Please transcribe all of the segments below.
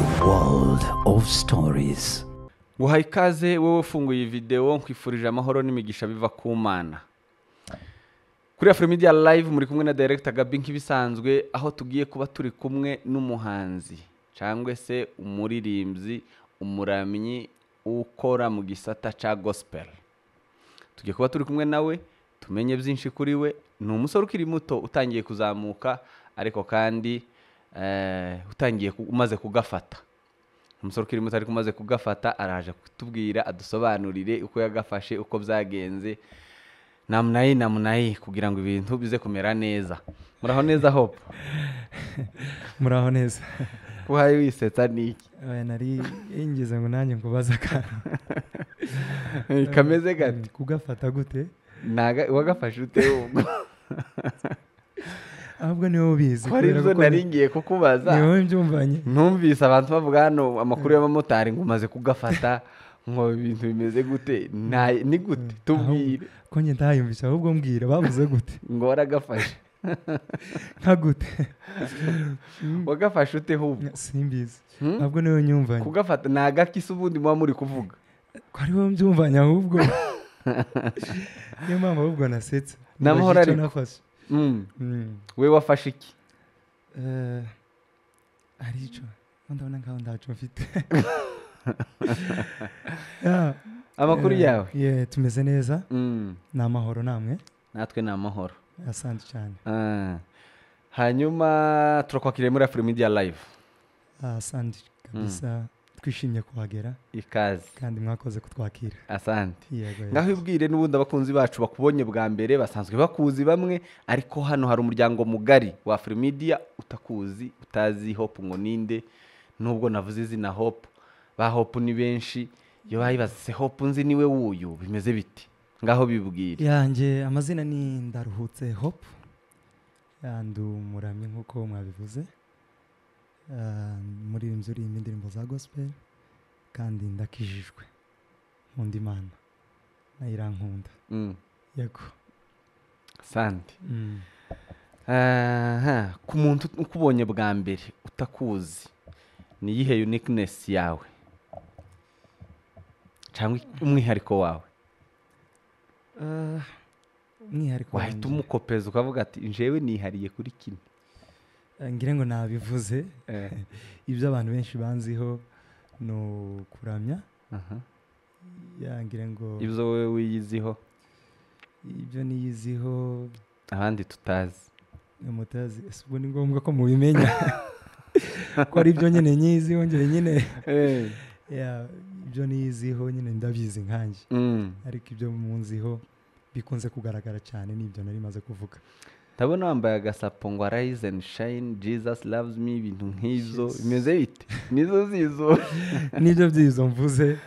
A world of stories. Guhaye ikaze wowe ufunguye video nkwifurije amahoro n'imigisha biva ku Mana. Kuri Afromedia Live muri kumwe na Director Gabi nk'ibisanzwe aho tugiye kuba turi kumwe n'umuhanzi cyangwa se umuririmbyi umuramyi ukora mu gisata ca gospel. Tugiye kuba turi kumwe nawe tumenye byinshi kuri we. Ni umusore ukiri muto utangiye kuzamuka ariko kandi utangiye umaze kugafata. Umusore ukiri muto ariko umaze kugafata araje kutubwira adusobanurire uko yagafashe uko byagenze namunayi kugira ngo ibintu bize kumera neza. Muraho neza Hope? Muraho neza. Kuhaye wisetsa niki? Nari ingize ngo nanjye nkubaza ka. Kameze gati Kugafata gute? Wagafashe ute ubwo? Ahubwo niwe ubizi. Kwari byo naringiye kukubaza. Niwe mbyumvanye. Numvise abantu bavuga hano amakuru y'abamotari ngo umaze kugafata ngo ibintu bimeze gute? Ni gute? Tubwire. Ko njye ndayumvise ahubwo mbwira bavuze gute? Ngo waragafashe. Nka gute? Wagafashe ute hubwo? Simbizi. Ahubwo niwe nyumvanye. Kugafata nagakisa ubundi muba muri kuvuga. Kwari wowe mbyumvanye ahubwo. Niyo mpamvu ahubwo nasetse. Namahoro ariko. We wafashe iki? Arico. Ndabona nkaho ndacu mfite. Amakuru yawe? Tumeze neza. Ni amahoro namwe? Natwe ni amahoro. Asante cyane. Hanyuma turakwakiriye muri Afromedia Live. Asante kabisa. Twishimye kuhagera. Ikaze. Kandi mwakoze kutwakira. Asante. Ngaho ibwire n'ubundi abakunzi bacu bakubonye bwa mbere basanzwe bakuzi bamwe ariko hano hari umuryango mugari wa Afromedia utakuzi utazi Hope ngo ninde nubwo navuze izina Hope ba Hope ni benshi yo bayibaze Hope nzi niwe wuyu bimeze biti ngaho bibwire. Yanjye amazina ni Ndaruhutse Hope. Yandu muramye nkuko mwabivuze. Muri inzuri y'indirimbo za gospel kandi ndakijijwe nkunda Imana nayirankunda. Yego. Asante. Ku muntu ukubonye bwa mbere utakuzi ni yihe uniqueness yawe cyangwa umwihariko wawe? Umwihariko wahita umukopeza ukavuga ati njewe nihariye kuri kino. Ngire ngo nabivuze. Ibyo abantu benshi banziho no kuramya. Ngire ngo ibyo wowe wiyiziho? Ibyo niyiziho abandi tutazi. Mutazi ubwo ni ngombwa ko mubimenya. Ko ari ibyo nyine nyiziho ngire nyine. Ibyo niyiziho nyine ndabizi nkanjye. Ariko ibyo munziho bikunze kugaragara cyane nibyo nari maze kuvuga. Ndabona wambaye agasapo ngo Rise and Shine, Jesus loves me, ibintu nk'izo bimeze bite? Nizo zizo. Nibyo byizo mvuze.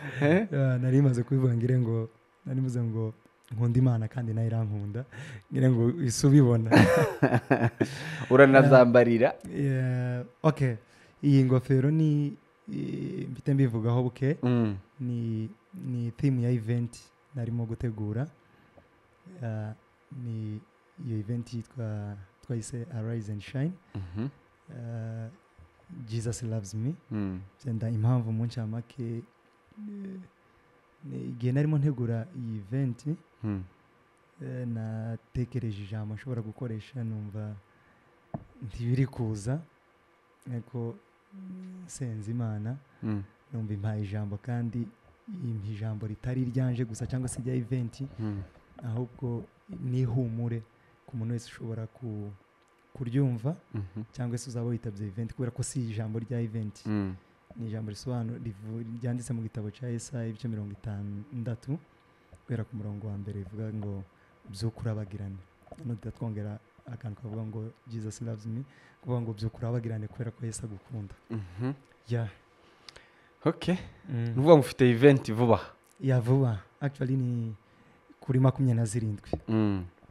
Nari maze kubivuga ngire ngo nari muze ngo nkunda Imana kandi nayirankunda ngire ngo isubibona. Uranazambarira? Okay. Iyi ngofero ni mbite mbivugaho buke. Ni theme ya event narimo gutegura. Ni iyo event yitwa twayise Rise and Shine. Jesus loves me. Senda impamvu mu ncamake igihe narimo ntegura iyi event natekereje ijambo nshobora gukoresha numva ntibiri kuza ariko senze Imana numva impaye ijambo kandi ijambo ritari ryanje gusa cyangwa se rya event ahubwo ni humure ku muntu wese ushobora kuryumva cyangwa se uzaba witabye event kubera ko si ijambo rya event. Ni ijambo risobanura ryanditse mu gitabo cya Yesaya ibice 56 kubera ku murongo wa mbere ivuga ngo byukurabagirane. No twongera akantu kavuga ngo Jesus loves me kuvuga ngo byukurabagirane kubera ko Yesu agukunda. Okay. Nuvuga ngo ufite event vuba? Vuba. Actually ni kuri 27.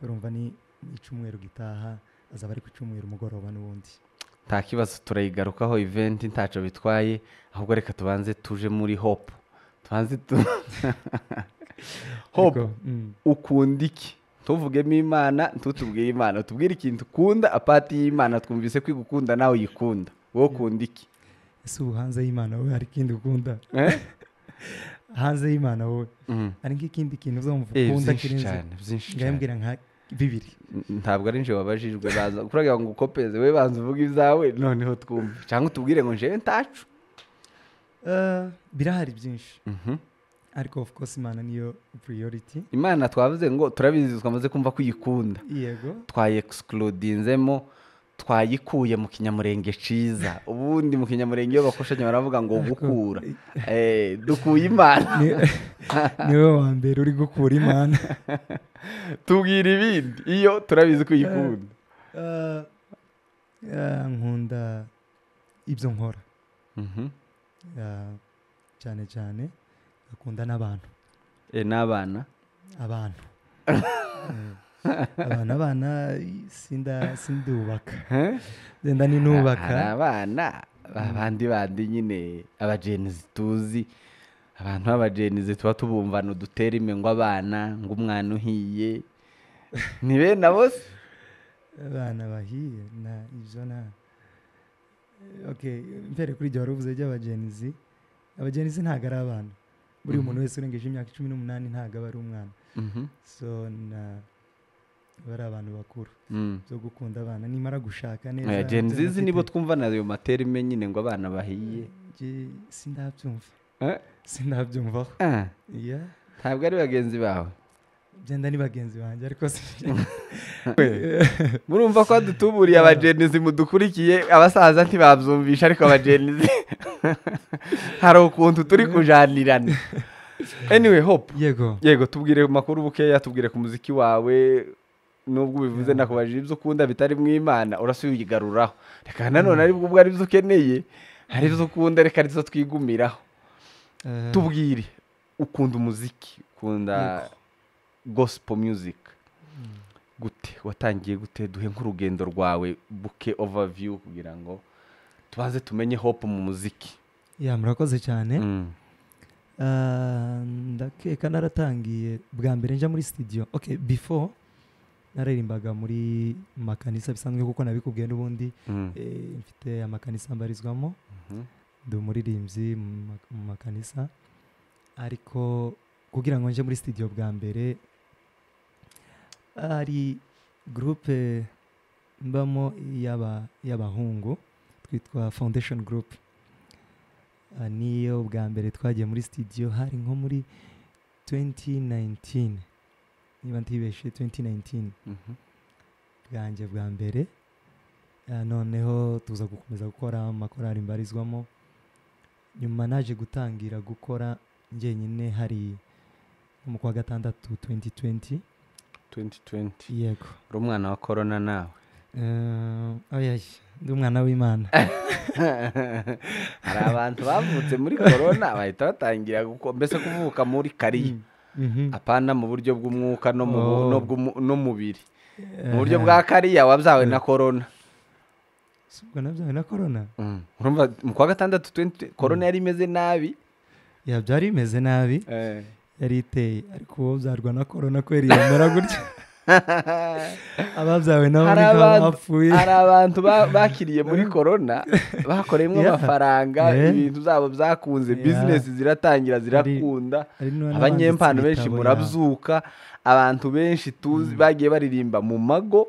Urumva ni icyumweru gitaha azaba ari ku cyumweru mugoroba n'ubundi. Nta kibazo turayigarukaho event ntaco bitwaye ahubwo reka tubanze tuje muri Hope. Tubanze Hope ukunda iki? Tuvugemo Imana ntutubwire Imana tubwire ikintu ukunda apati y'Imana twumvise kwigukunda nawe yikunda. Wowe ukunda iki? ese ubu hanze y'Imana wowe hari ikindi ukunda hanze y'Imana wowe hari nk'ikindi kintu uzumva ukunda kirenze byinshi ngambwira nka bibiri ntabwo ari nje wabajijwe baza kuragira ngo ukopeze we banza uvuga izawe noneho twumve cyangwa tubwire ngo njewe ntacu birahari byinshi ariko of course Imana niyo priority. Imana twavuze ngo turabizi twamaze kumva ko uyikunda yego twayexcludinzemo twayikuye mu kinyamurenge ciza ubundi mu kinyamurenge iyo bakoshanye baravuga ngo gukura dukuye Imana niwe wa mbere uri gukura Imana. tubwira ibindi iyo turabizi ko uyikunda. Nkunda ibyo nkora cyane cyane akunda n'abantu n'abana abana sindubaka zenda ninubaka abana bandi nyine abajenizi tuzi abantu b'abajenizi tuba tubumvana udutera ime ngo abana ngo umwana uhiye ni bene bose abana bahiye na ibyo na okay mbere kuri jya ruvuze by'abajenizi ntago ari abana buri umuntu wese urengeje imyaka 18 ntago aba ari umwana so na bari abantu bakuru byo gukunda abana nimara gushaka neza jenizi nibo twumva nayo materime nyine ngo abana bahiye sindabyumva ntabwo ari bagenzi bawe byenda ni bagenzi banjye ariko murumva ko dutuburiye abajenizi mudukurikiye abasaza ntibabyumvisha ariko abajenizi hari ukuntu turi kujanirana. Anyway Hope yego tubwire makuru bukeya tubwire ku muziki wawe nubwo bivuze nakubajije ibyo ukunda bitari mu Imana urasubigaruraho reka nanone ari bwo ari byo ukeneye hari ibyo ukunda reka arizo twigumiraho tubwire ukunda umuziki ukunda gospel music gute watangiye gute duhe nk'urugendo rwawe buke overview kugira ngo tubanze tumenye Hope mu muziki. Murakoze cyane. Ndakeka naratangiye bwa mbere nja muri studio okay before naririmbaga muri makanisa bisanzwe kuko nabikubwiye n'ubundi mfite amakanisa mbarizwamo ndi umuririmbyi mu makanisa ariko kugira ngo nje muri studio bwa mbere ari groupe mbamo y'abahungu twitwa Foundation Group niyo bwa mbere twagiye muri studio hari nko muri 2019 niba ntibeshe 2019 bwanjye bwa mbere noneho tuza gukomeza gukora amakorali mbarizwamo nyuma naje gutangira gukora njyenyine hari mu kwa gatandatu 2020 yego uri umwana wa corona nawe ndi umwana w'Imana. hari abantu bavutse muri corona bahita batangira mbese kuvuka muri kariya apana mu buryo bw'umwuka no mubiri mu buryo bwa kariya wabyawe na corona. Subwo nabyawe na corona urumva mu kwa gatandatu 20 corona yari imeze nabi byari imeze nabi yari iteye ariko uwo byarwa na corona kweri yamera gutya ababyawe nabo bapfuye. hari abantu bakiriye muri corona bakoreyemo amafaranga ibintu zabo byakunze business ziratangira zirakunda abanyempano benshi murabyuka abantu benshi tuzi bagiye baririmba mu mago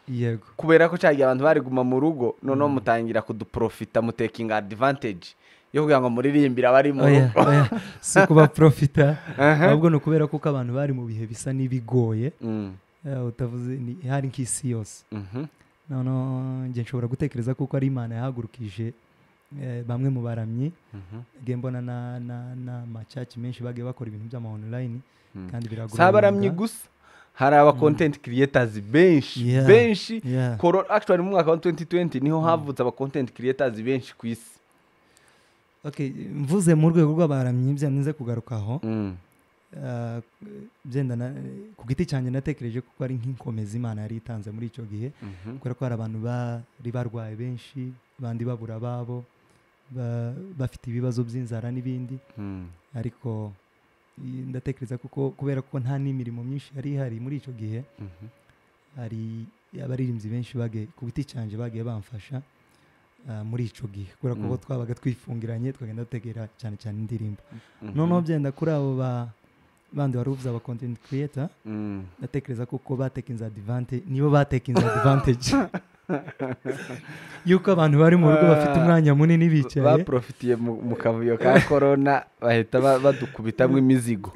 yego kubera ko cyagiye abantu bari guma mu rugo noneho mutangira kuduprofita taking advantage yo kugira ngo muririmbira bari mu rugo si kuba profita ahubwo no kubera ko abantu bari mu bihe bisa nibigoye utavuze hari nk'isi yose none nge nshobora gutekereza kuko ari Imana yahagurukije bamwe mu baramyi nge mbona na macaci menshi bagiye bakora ibintu by'ama online kandi biragura sabaramyi gusa hari aba content creators benshi actually mu mwaka wa 2020 niho havutse aba content creators benshi ku isi. Okay mvuze mu rwego rw'abaramyi byanze kugarukaho byenda ku giti cyane natekereje kuko ari nk'inkomezi Imana yari itanze muri icyo gihe kubera ko hari abantu bari barwaye benshi bandi babura babo bafite ibibazo by'inzara n'ibindi ariko ndatekereza kuko kubera ko nta n'imirimo myinshi yari ihari muri icyo gihe hari abaririmbyi benshi bagiye ku giti cyane bagiye bamfasha muri ico gihe kubera ko twabaga twifungiranye twagenda dutegera cyane cyane indirimbo noneho byenda kuri abo bandi wari uvuze aba content creator ndatekereza ko batekinze advantage nibo batekinze advantage yuko abantu bari mu rugo bafite umwanya munini bicaye baprofitiye mu kavuyo ka corona bahita badukubitamwe imizigo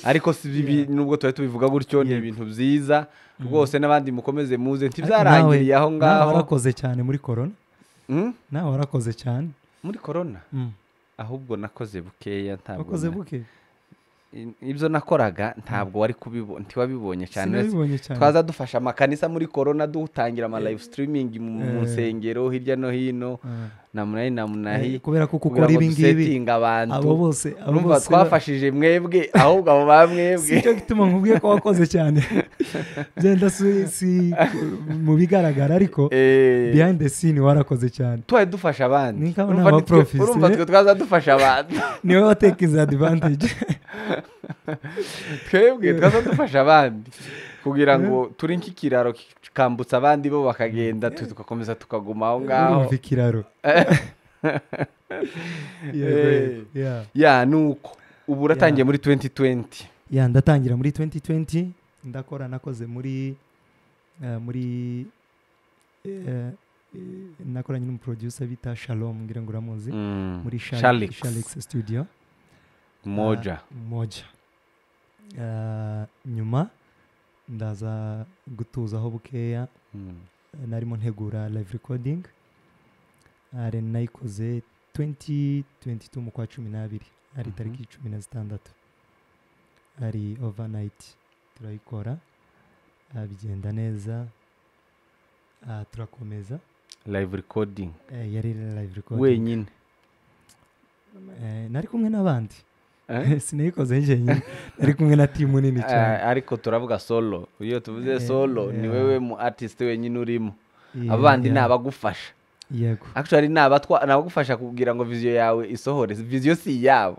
ariko si bibi nubwo tuba tubivuga gutyo ni ibintu byiza rwose n'abandi mukomeze muze ntibyarangiriye aho ngaho warakoze cyane muri corona nawe warakoze cyane muri corona ahubwo nakoze bukeya ntabwo wakoze buke ibyo nakoraga ntabwo wari kubibona ntiwabibonye cyane twaza dufasha amakanisa muri corona dutangira ama live streaming mu nsengero hirya no hino namunahi kubera ko ukora ibi ngibi abo bose twafashije mwebwe ahubwo abo bamwebwe sicyo gituma nkubwiye ko wakoze cyane byenda si mu bigaragara ariko behind the scene warakoze cyane twaye dufasha abandi urumva twe twaza dufasha abandi niwe watekiza advantage twebwe twaza dufasha abandi kugira ngo turi nk'ikiraro kambutsa abandi bo bakagenda tugakomeza tukaguma aho ngaho urumva ikiraro nuko ubu uratangiye muri 2020 ndatangira muri 2020 nakoze muri nakoranye n'umuproducer bita Shalom ngira ngo uramuzi muri Shalix studio moja nyuma ndaza gutuzaho bukeya narimo ntegura live recording nayikoze 2022 mu kwa 12 ari tariki 16 ari overnight turayikora bigenda neza turakomeza live recording yari live recording wenyine nari kumwe n'abandi sinayikoze njyenyine nari kumwe na team nini cyane ariko turavuga solo iyo tuvuze solo ni wewe mu artist wenyine urimo abandi nabagufasha yego actually nabagufasha kugira ngo vision yawe isohore vision si yabo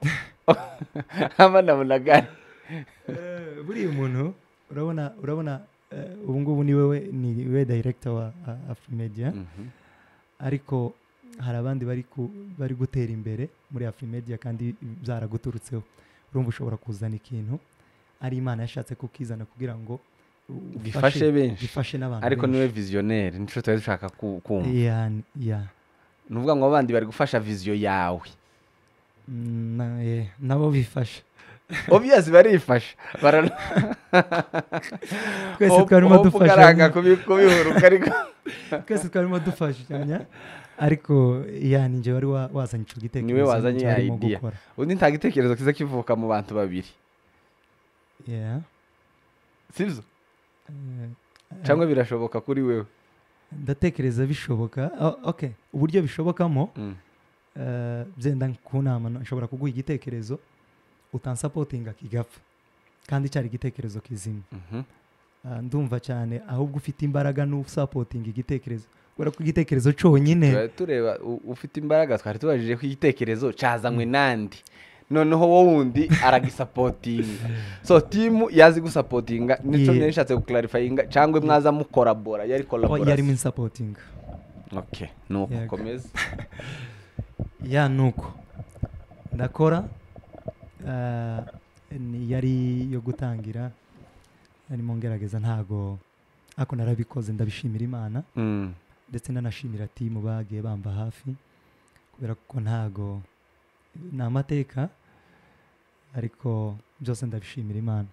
namunagari buri umuntu urabona ubu ngubu ni wewe director wa Afrimedia ariko hari abandi bari gutera imbere muri Afrimedia kandi byaraguturutseho urumva ushobora kuzana ikintu ari Imana yashatse kukizana kugira ngo gifashe benshi gifashe n'abantu ariko niwe visionnaire nico twari dushaka kumva ya nuvuga ngo abandi bari gufasha vision yawe nabo bifasha obvious barifasha twese twarimo dufasha kubihuruka ariko twese twarimo dufashanya ariko ninjye wari wazanye ico gitekerezo niwe wazanye idea undi nta gitekerezo kiza kivuka mu bantu babiri sivyo cyangwa birashoboka kuri wewe ndatekereza bishoboka okay uburyo bishobokamo byenda kunama nshobora kuguha igitekerezo utansapotinga kigapfa kandi cyari igitekerezo kizima ndumva cyane ahubwo ufite imbaraga n'usapotinga igitekerezo kubera ko igitekerezo cyonyine tureba ufite imbaraga twari tubajije ko igitekerezo cyazanywe nandi noneho wowe wundi aragisapotinga so team yazi gusapotinga nico neshatse guclarifyinga cyangwe mwaza mukorabora yari collaboration yari min supporting okay nuko komeza nuko ndakora yari yo gutangira arimo ngerageza ntago ako narabikoze ndabishimira Imana ndetse nanashimira team bagiye bamba hafi kubera ko ntago n'amateka ariko byose ndabishimira Imana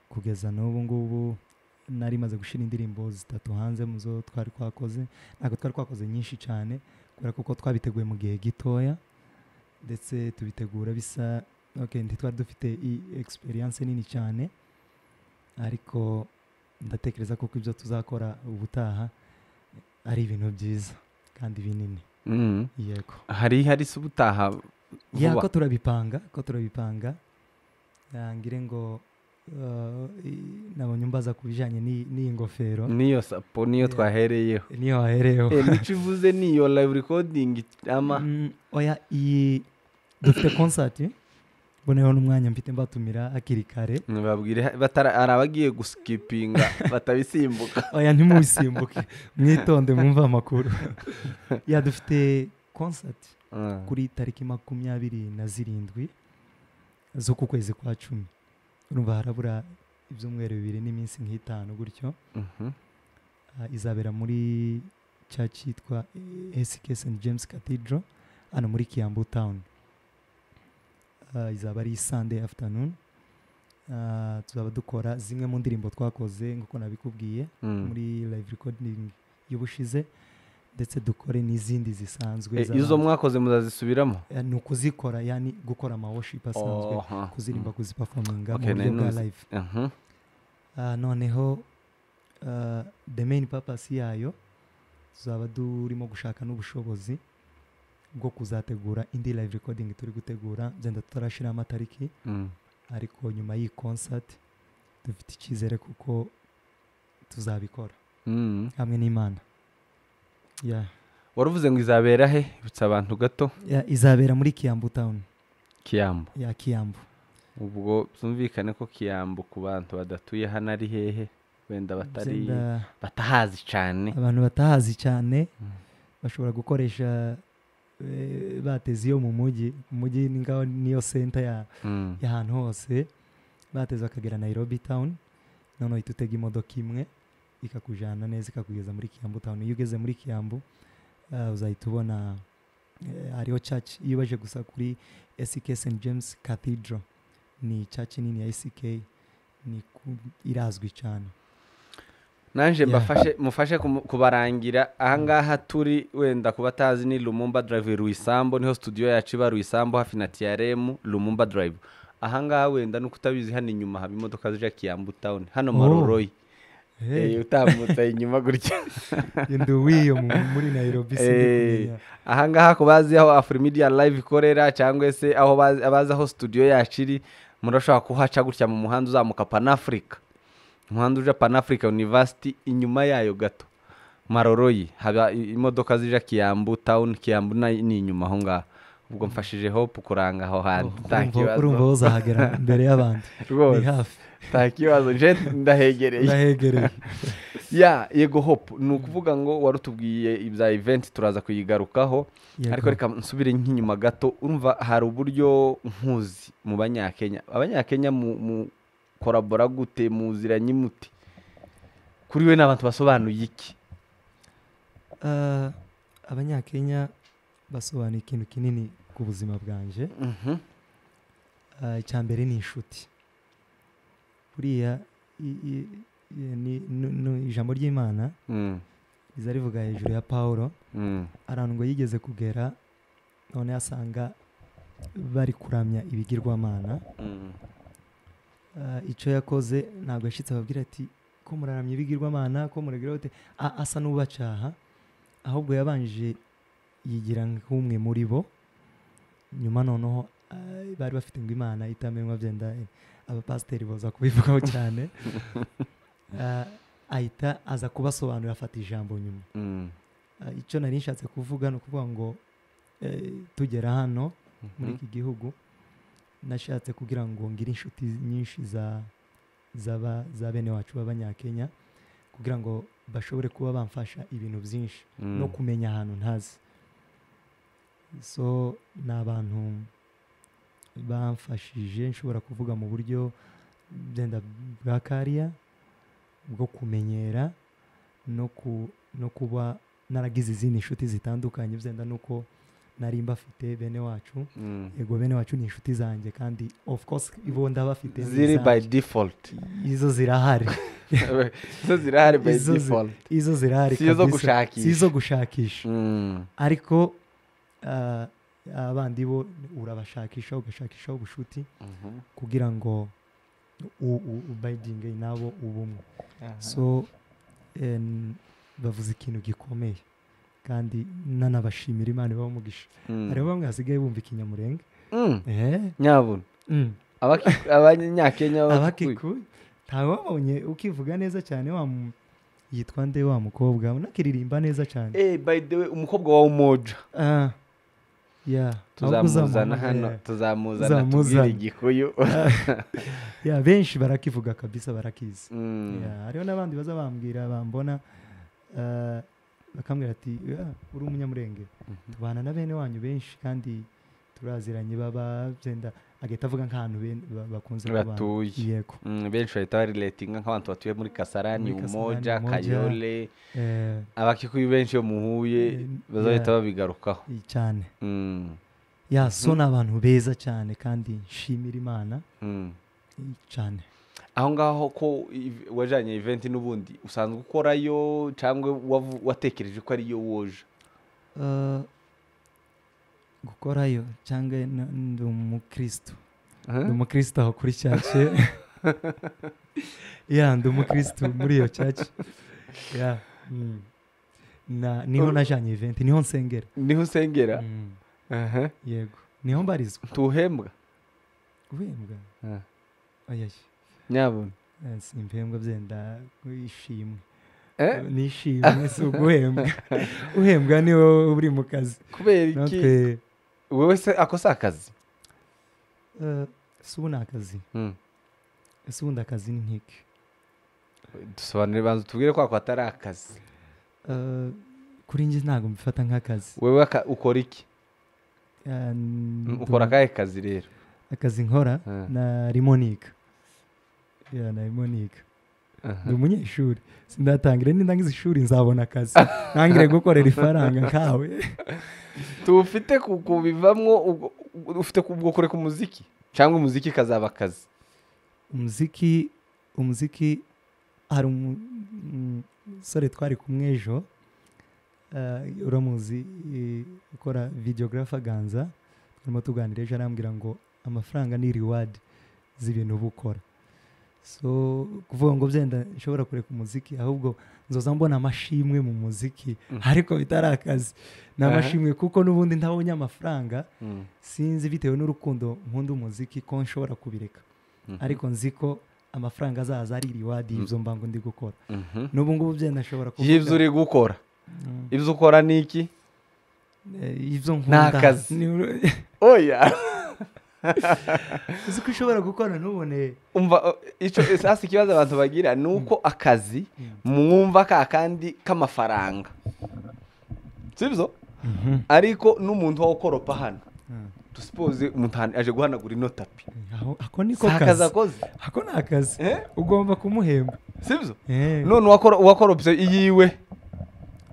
kugeza n'ubu ngubu nari maze gushira indirimbo 3 hanze muzo twari kwakoze ntago twari kwakoze nyinshi cyane kubera ko twabiteguye mu gihe gitoya ndetse tubitegura bisa twari dufite experience nini cyane ariko ndatekereza ko ibyo tuzakora ubutaha ari ibintu byiza kandi binini yego hari subutaha ko turabipanga ngire ngo nabonye mbaza kubijanye n'iyi ngofero niyo sapo niyo twahereyeho niyo wahereyeho nico uvuze niyo live recording ama dufite concert boneho n'umwanya mfite mbatumira hakiri kare babwire ari abagiye guskipinga batabisimbuka oya ntimubisimbuke mwitonde mwumva amakuru dufite concert kuri tariki 27 z'uku kwezi kwa 10 urumva harabura ibyumweru 2 n'iminsi nk'itanu gutyo izabera muri church yitwa ACK St James Cathedral hano muri Kiambu Town. Izaba ari Sunday afternoon. Tuzaba dukora zimwe mu ndirimbo twakoze nk'uko nabikubwiye muri live recording y'ubushize ndetse dukore n'izindi zisanzwe izo mwakoze muzazisubiramo ni ukuzikora yani gukora ama worship asanzwe kuzirimba kuziperforminga mu buryo bwa live. Noneho the main purpose yayo tuzaba durimo gushaka n'ubushobozi bwo kuzategura indi live recording turi gutegura zenda tutarashira amatariki ariko nyuma y'i concert dufite icyizere kuko tuzabikora hamwe n'Imana. Waruvuze ngo izabera he bitsa abantu gato? Izabera muri Kiambu Town. Kiambu? Kiambu. Ubwo byumvikane ko Kiambu ku bantu badatuye hano ari hehe wenda batahazi cyane? Abantu batahazi cyane bashobora gukoresha bateze iyo mu mujyi ngaho niyo center y'ahantu hose bateze bakagera Nairobi Town none itutega imodoka imwe ikakujana neza ikakugeza muri Kiambu Town. Iyo ugeze muri Kiambu uzahita ubona hariho church iyo baje gusa kuri ACK St James Cathedral ni church nini ya ACK ni irazwi cyane. Nanje mufashe kubarangira ahangaha turi wenda kubatazi ni Lumumba Drive Ruisambo niho studio yacu iba Ruisambo hafi na TRM Lumumba Drive. Ahangaha wenda no kutabizi hano inyuma haba imodoka zija Kiambu Town hano Maroroi. Utamutse inyuma gutya nduwiyo muri Nairobi sinde. Ahangaha kubazi aho Afrimedia Live ikorera cyangwa se aho abaza aho studio yacu iri murashaka kuhaca gutya mu muhanda uzamuka Pan Africa. Umuhanda uja Pan Africa University inyuma yayo gato Maroroi haba imodoka zija Kiambu Town. Kiambu ni inyuma aho ngaho. Ubwo mfashije Hope kuranga aho hantu takibazo urumva uzahagera mbere y'abandi ni hafi takibazo je ndahegereye yego Hope ni ukuvuga ngo warutubwiye ibya event turaza kuyigarukaho ariko reka nsubire nk'inyuma gato. Urumva hari uburyo nkuzi mu Abanyakenya mu korabora gute muziranye muti kuri we n'abantu basobanuye iki? Abanyakenya basobanuye ikintu kinini ku buzima bwanje. Icyambere ni inshuti. Buriya ni ijambo ry'Imana riza rivuga hejuru ya Paulo arantu ngo yigeze kugera none asanga bari kuramya ibigirwamana. Icyo yakoze ntabwo yashitse ababwira ati ko muraramya ibigirwamana ko muragira ute asa n'ubacaha ahubwo yabanje yigira nk'umwe muri bo. Nyuma noneho bari bafite ngo Imana itamenywa byenda abapasiteri boza kubivugaho cyane ahita aza kubasobanurira afata ijambo nyuma. Icyo nari nshatse kuvuga no kuvuga ngo tugera hano muri iki gihugu nashatse kugira ngo ngire inshuti nyinshi za bene wacu b'Abanyakenya kugira ngo bashobore kuba bamfasha ibintu byinshi no kumenya ahantu ntazi. So n'abantu bamfashije nshobora kuvuga mu buryo byenda bwa kariya bwo kumenyera no kuba naragize izindi inshuti zitandukanye byenda nuko nari mbafite bene wacu. Yego bene wacu ni inshuti zanjye kandi of course ibo ndabafite ziri by default. Izo zirahari izo zirahari by default. Izo zirahari sizo gushakisha ariko abandi bo urabashakisha ugashakisha ubushuti kugira ngo ubidinge nabo ubumwe. So bavuze ikintu gikomeye kandi nanabashimira Imana bamugisha. Ariho bamwe hasigaye bumva ikinyamurenge nyabuna Abanyakenya Abakikuyu ntawe wabonye ukivuga neza cyane yitwa nde wa mukobwa unakiririmba neza cyane. By the way umukobwa wa Umoja Yeah, tuzamuzana hano tuzamuzana tubwire igikuyu ya benshi barakivuga kabisa barakizi. Hariho n'abandi baza bambwira bambona bakambwira ati uri umunyamurenge tubana na bene wanyu benshi kandi turaziranye baba byenda agahita avuga nk'ahantu bakunze batuye. Yego. Benshi bahita bariletinga nk'abantu batuye muri Kasarani, Umoja, Kayole, abakikuyu benshi yo muhuye bazahita babigarukaho cyane. Ya so n'abantu beza cyane kandi nshimira Imana cyane. Aho ngaho ko wajanye event n'ubundi usanzwe ukorayo cyangwa watekereje ko ari yo woje? Gukorayo cyangwa ndi umukristo. Ndi umukristo aho kuri cyace. Ya ndi umukristo muri iyo cyace. Ya niho najanye event, niho nsengera. Niho nsengera? Yego. Niho mbarizwa. Tuhembwa? Guhembwa? Ayaye. Nyabona. Simpembwa byenda kwishimwe. Nishimwe so guhembwa. Uhembwa niwo uri mu kazi. Kubera iki? Wewe se akosa akazi? Subuna akazi. Subunda akazi ni nkiki. Dusobanure banzu tubwire ko atari akazi. Kuri nje ntago mbifata nk'akazi. Wewe ukora iki? Ukora kahe kazi rero? Akazi nkora na Rimonica. Ya na Rimonica. Ndi umunyeshuri. Sindatangira nindangiza ishuri nzabona akazi. Nangire gukorera ifaranga nkawe. Tufite kubivamwo ufite kubwo ku muziki cyangwa umuziki kazaba akazi? Umuziki hari umusore twari kumwe ejo uramuzi ukora videographer Ganza, turimo tuganira ejo arambwira ngo amafaranga ni reward z'ibintu bukora. So kuvuga ngo byenda nshobora kureka umuziki ahubwo nzoza mbona amashimwe mu muziki ariko bitari akazi. N'amashimwe kuko nubundi ntabonye amafaranga sinzi bitewe n'urukundo nkunda umuziki ko nshobora kubireka. Ariko nziko amafaranga azaza ari reward y'ibyo mbango ndi gukora. N'ubu ngubu byenda nshobora kuvuga y'ibyo uri gukora. Ibyo ukora ni iki? Ibyo nkunda. N'akazi. Oya. Uzi ko ushobora gukora ntubone. Umva icyo sasa ikibazo abantu bagira nuko akazi mwumva kandi k'amafaranga. Sibyo? Ariko n'umuntu wo koropa hano. Suppose umuntu aje guhanagura ino tapi. Ako niko kazi. Ako nakazi. Ugomba kumuhemba. Sibyo? None wakoropse iyiwe.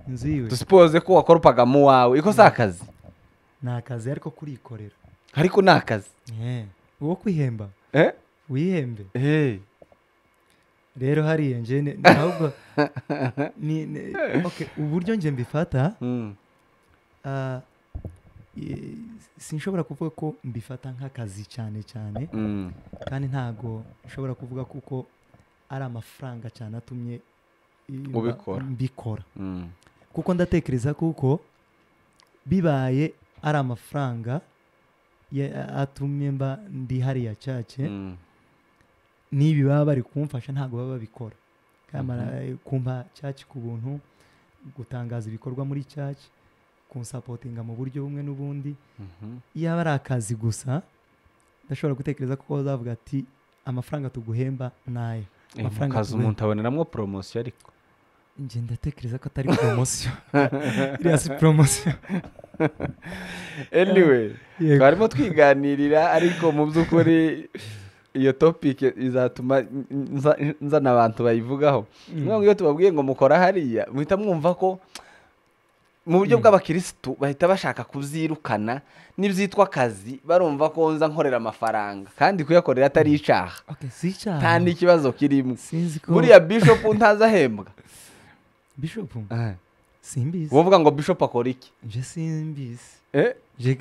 Nziwe. Suppose ko wakoropaga mu wawe. Iko sakazi. Nakazi ariko kurikorera. Ariko nakazi. Uwo kwihemba. Wihembe. Rero hari nje ahubwo okay uburyo nje mbifata sinshobora kuvuga ko mbifata nk'akazi cyane kandi ntago nshobora kuvuga kuko ari amafaranga cyane atumye mbikora kuko ndatekereza kuko bibaye ari amafaranga atumye mba ndi hariya cyace nibi baba bari kumfasha ntago baba babikora kamara kumpa cyace ku buntu gutangaza ibikorwa muri cyace kunsapotinga mu buryo bumwe n'ubundi iyo ari akazi gusa ndashobora gutekereza ko bazavuga ati amafaranga tuguhemba nayo amafaranga kazi umuntu aboneramo promotion ariko nje ndatekereza ko atari promotion iriya si promotion anyway twarimo twiganirira ariko mu by'ukuri iyo topic izatuma nzana abantu bayivugaho ngo iyo tubabwiye ngo mukora hariya muhita mwumva ko mu buryo bw'abakirisitu bahita bashaka kubyirukana n'ibyitwa akazi barumva ko nza nkorera amafaranga kandi kuyakorera atari icaha nta n'ikibazo kirimo buriya bishop ntazahembwa bishop simbizi wovuga ngo bishop akora iki nje simbizi je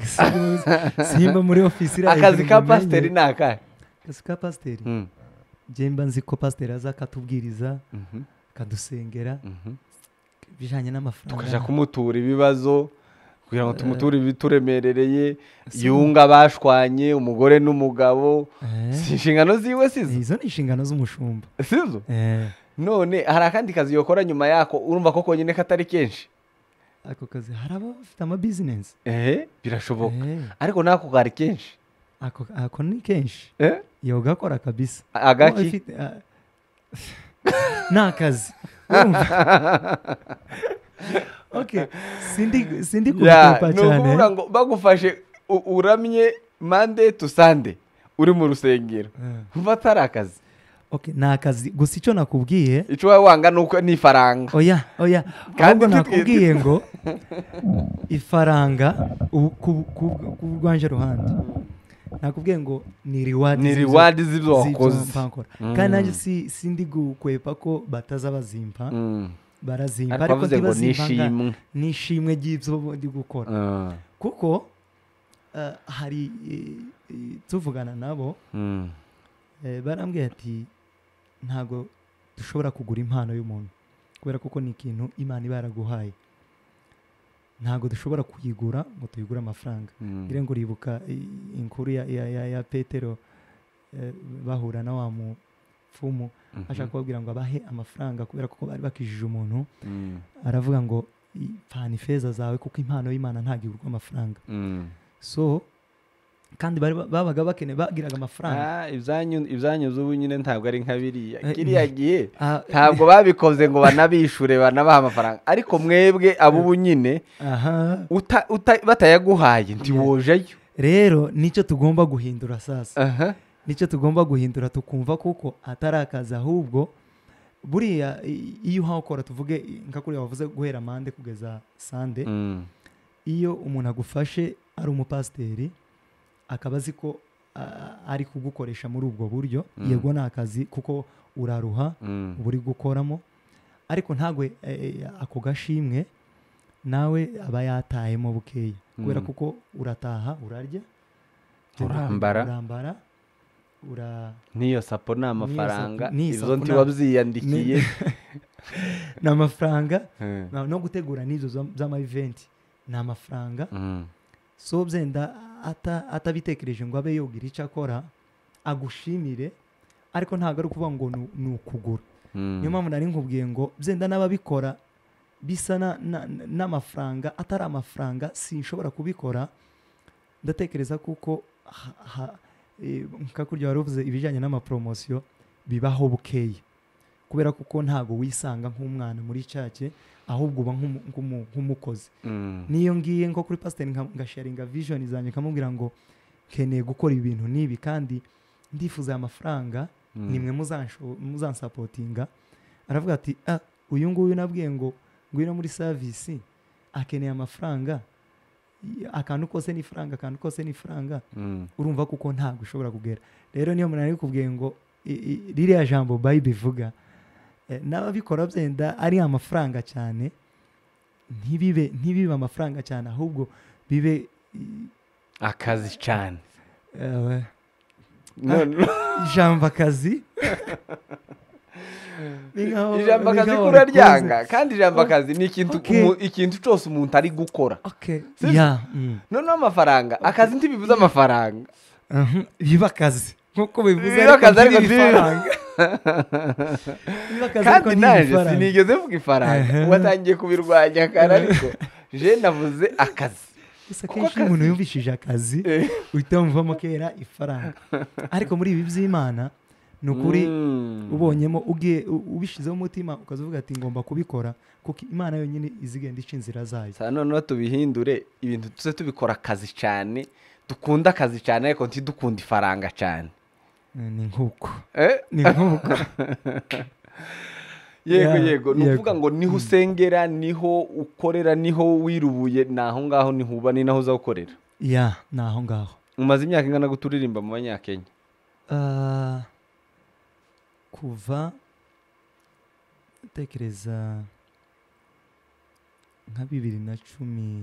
simba muri office ira akazi ka pastor ni akahe akazi ka pastor jemba nzi ko pastor azakatubwiriza kadusengera bijanye n'amafaranga tukaja kumutura ibibazo kugira ngo tumuture ibituremerereye yunga bashwanye umugore n'umugabo si inshingano ziwe sizo izo ni inshingano z'umushumba sizo none hari akandi kazi yokora nyuma yako urumva ko konyine katari kenshi ako kazi hari abafite amabizinesi birashoboka ariko nako kari kenshi ako ni kenshi iyo gakora kabisa agaki ni akazi okay sindi kubikapa cyane ni ukuvuga ngo bagufashe uramye Monday to Sunday uri mu rusengero mva atari akazi okay ni akazi gusa icyo nakubwiye icyo wowe wanga nuko ni ifaranga oya kandi nakubwiye ngo ifaranga ku rwanje ruhande nakubwiye ngo ni reward z'ibyo wakoze kandi nanjye sindi gukwepa ko bataza bazimpa barazimpa ariko ntibazimpa nishimwe ry'ibyo ndi gukora kuko hari tuvugana nabo barambwiye ati ntabwo dushobora kugura impano y'umuntu kubera kuko ni ikintu Imana iba yaraguhaye ntabwo dushobora kuyigura ngo tuyigure amafaranga ngira ngo uribuka inkuru ya Petero bahura na wa mupfumu ashaka kubabwira ngo abahe amafaranga kubera kuko bari bakijije umuntu aravuga ngo pfana ifeza zawe kuko impano y'Imana ntabwo igurwa amafaranga so kandi babaga bakeneye bagiraga amafaranga ibyanyu z'ubu nyine ntabwo ari nka biriya kiriya gihe ntabwo babikoze ngo banabishure banabaha amafaranga ariko mwebwe abubu nyine batayaguhaye ntiwojayo rero nicyo tugomba guhindura sasa nicyo tugomba guhindura tukumva kuko atari akazi ahubwo buriya iyo uhawe ukora tuvuge nka kuriya wavuze guhera Monday kugeza Sunday iyo umuntu agufashe ari umupasiteri akaba azi ko ari kugukoresha muri ubwo buryo yego ni akazi kuko uraruha uba uri gukoramo ariko ntagwe ako gashimwe nawe aba yatahemo bukeya kubera kuko urataha urarya urambara n'iyo sapo ni amafaranga izo ntiba byiyandikiye ni amafaranga no gutegura n'izo z'ama-event ni amafaranga so byenda atabitekereje ngo abe yogira icyo akora agushimire ariko ntabwo ari ukuvuga ngo ni ukugura niyo mpamvu nari nkubwiye ngo byenda n'ababikora bisa n'amafaranga atari amafaranga sinshobora kubikora ndatekereza kuko nkakurya wari uvuze ibijyanye n'amapromosiyo bibaho bukeya kubera kuko ntabwo wisanga nk'umwana muri cake ahubwo uba nk'umukozi niyo ngiye nko kuri pasiteri ngasharinga vision zanjye nkamubwira ngo nkeneye gukora ibintu n'ibi kandi ndifuza amafaranga nimwe muzansapotinga aravuga ati uyu nguyu nabwiye ngo ngwino muri service akeneye amafaranga akantu kose n'ifaranga urumva kuko ntabwo ushobora kugera rero niyo muntu ari kubwiye ngo ririya jambo Bible ivuga n'ababikora byenda ari amafaranga cyane ntibibe amafaranga cyane ahubwo bibe akazi cyane ijambo akazi ijambo akazi kuraryanga kandi ijambo akazi ni ikintu cyose umuntu ari gukora noneho amafaranga akazi ntibibuze amafaranga biba akazi nkuko bivuze ariko ifaranga kandi naje sinigeze mvuga ifaranga watangiye kubirwanya kandi ariko je navuze akazi gusa kenshi umuntu yumvishije akazi uhita wumvamo kera ifaranga ariko muri ibi by'Imana ni ukuri ubonyemo ubishyizeho umutima ukazuvuga ati ngomba kubikora kuko Imana yonyine izigenda ica inzira zayo noneho tubihindure ibintu tuze tubikora akazi cyane dukunda akazi cyane ariko ntidukunda ifaranga cyane ni nk'uko yego ni ukuvuga ngo niho usengera niho ukorera niho wirubuye ni aho ngaho niho uba ni naho uza gukorera ni aho ngaho umaze imyaka ingana guturirimba mu banyakenya kuva tekereza nka 2010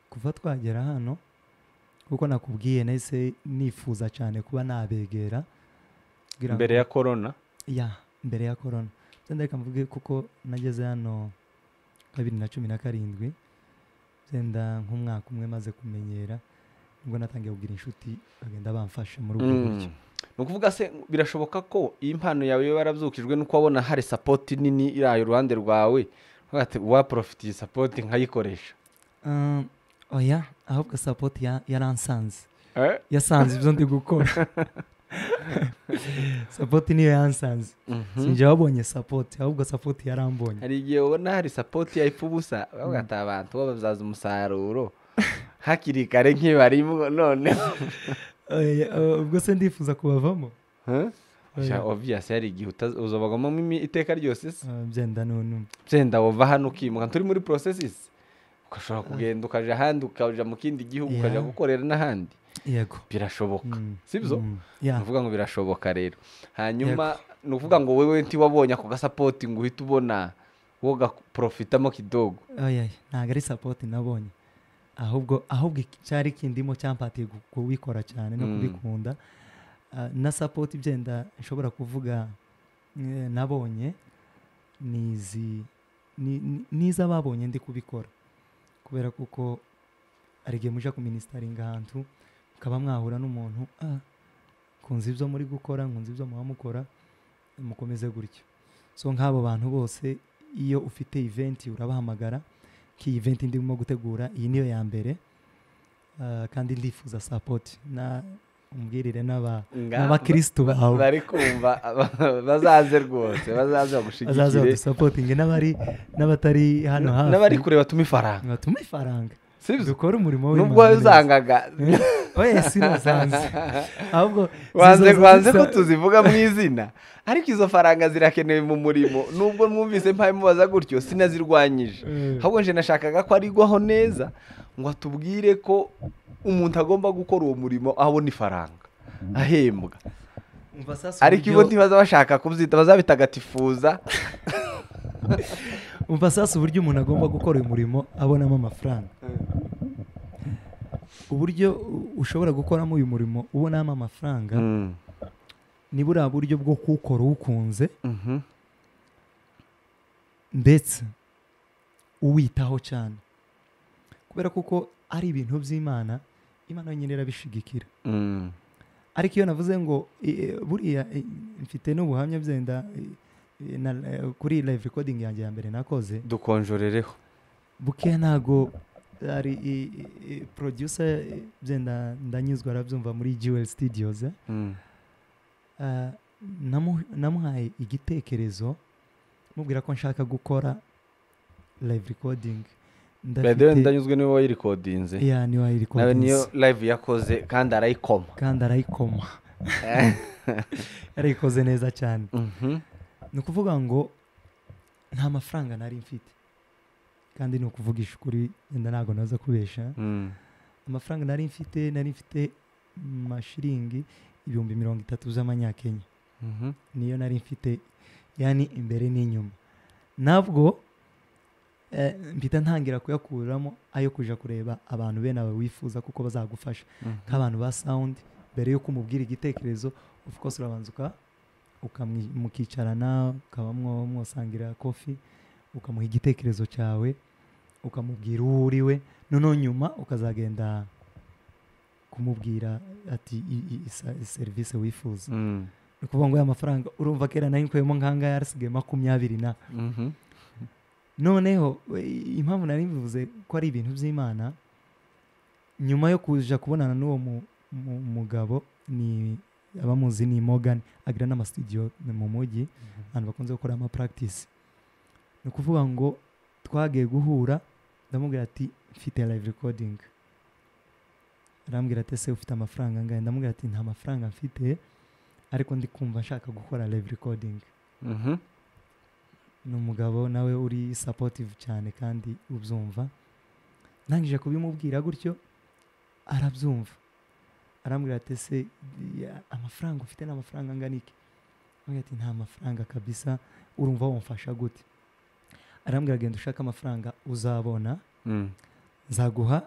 kuva twagera hano kuko nakubwiye nahise nifuza cyane kuba nabegera mbere ya corona mbere ya corona ndeka mvuge kuko nageze hano 2017 zenda nk'umwaka umwe maze kumenyera nubwo natangiye kugira inshuti bagenda bamfasha muri ubwo buryo ni ukuvuga se birashoboka ko iyi mpano yawe yo barabyukijwe nuko wabona hari support nini irayo uruhande rwawe ati waprofitiye support nkayikoresha. Oya ahubwo support yaransanze yasanze ibyo ndi gukora. Support niyo yansanze sinjye wabonye support ahubwo support yarambonye. Hari igihe ubona hari support yayipfa ubusa bagata abantu babazaza umusaruro hakiri kare nk'ibarimo none. Ubwo se ndifuza kubavamo. Obvious hari igihe uzobagamo iteka ryose se. Byenda wova hano ukimuka turi muri processes ukashobora kugenda ukaja ahandi ukaja mu kindi gihugu ukaja gukorera n'ahandi. Yego birashoboka sibyo. Nuvuga ngo birashoboka rero. Hanyuma nuvuga ngo wewe nti wabonye ako support ngo uhita ubona woga profitamo kidogo. Ntago ari support nabonye ahubwo cyari kindimo cyampatiye kubikora cyane no kubikunda. Na support byenda nshobora kuvuga nabonye niza babonye ndi kubikora kubera kuko arigiye muja ku ministeringa ahantu kaba mwahura n'umuntu kunzi ibyo muri gukora nkunzi ibyo muhamukora mukomeze gutyo. So nk'abo bantu bose iyo ufite event urabahamagara ki event ndimo gutegura iyi niyo ya mbere kandi ndifuza support na umbwirire n'abakristo bawe bari kumva bazaze rwose bazaze bagushigikire bazaze supporting n'abatari hano hafi n'abari kureba tumifaranga sibyo dukora umurimo w'Imana nubwo uzangaga oya sinazanze ahubwo wanze ko tuzivuga mu izina ariko izo faranga zirakenewe mu murimo nubwo mwumvise mpaye mubaza gutyo sinazirwanyije ahubwo nje nashakaga ko arigwaho neza ngo atubwire ko umuntu agomba gukora uwo murimo abona ifaranga ahembwa ariko ibo ntibaza bashaka kubyita bazabitagatifuza. Umva sasa uburyo umuntu agomba gukora uyu murimo abonamo amafaranga. Uburyo ushobora gukoramo uyu murimo ubonamo amafaranga ni buriya buryo bwo kuwukora uwukunze ndetse uwitaho cyane kubera kuko ari ibintu by'Imana Imana nyine irabishigikira. Ariko iyo navuze ngo buriya mfite n'ubuhamya byenda kuri live recording yanjye ya mbere nakoze dukonjorereho buke ntago ari producer byenda ndanyuzwa arabyumva muri Jewel Studios. Namuhaye igitekerezo mubwira ko nshaka gukora live recording. Ndanyuzwe niwe wayirekodinze. Niwe wayirekodinze. Niyo live yakoze kandi arayikoma. Yarayikoze neza cyane. Ni ukuvuga ngo nta mafaranga nari mfite kandi ni ukuvugisha ukuri wenda ntabwo naza kubesha. Amafaranga nari mfite mashiringi 30,000 z'amanyakenya. Niyo nari mfite yani imbere n'inyuma. Nabwo mpita ntangira kuyakuramo ayo kuja kureba abantu bene aba wifuza kuko bazagufasha nk'abantu ba sound mbere yo kumubwira igitekerezo. Of course urabanzuka ukamukicarana ukabamwo mwosangira coffee ukamuha igitekerezo cyawe ukamubwira uwo uriwe noneho nyuma ukazagenda kumubwira ati service wifuza. Ni ukuvuga ngo aya mafaranga urumva kera nayo nkwemo nkanga yarasigaye 20 na noneho impamvu nari mbivuze ko ari ibintu by'Imana nyuma yo kuja kubonana n'uwo mugabo ni abamuzi ni Morgan agira n'ama studio mu mujyi abantu bakunze gukora ama practice. Ni ukuvuga ngo twagiye guhura ndamubwira ati mfite live recording. Arambwira ati se ufite amafaranga ngahe? Ndamubwira ati nta mafaranga mfite ariko ndi kumva nshaka gukora live recording. N'umugabo nawe uri supportive cyane kandi ubyumva. Nangije kubimubwira gutyo arabyumva. Arambwira ati se amafaranga ufite n'amafaranga nganiki? Ndamubwira ati nta mafaranga kabisa urumva wamfasha gute? Arambwira genda ushaka amafaranga uzabona. Nzaguha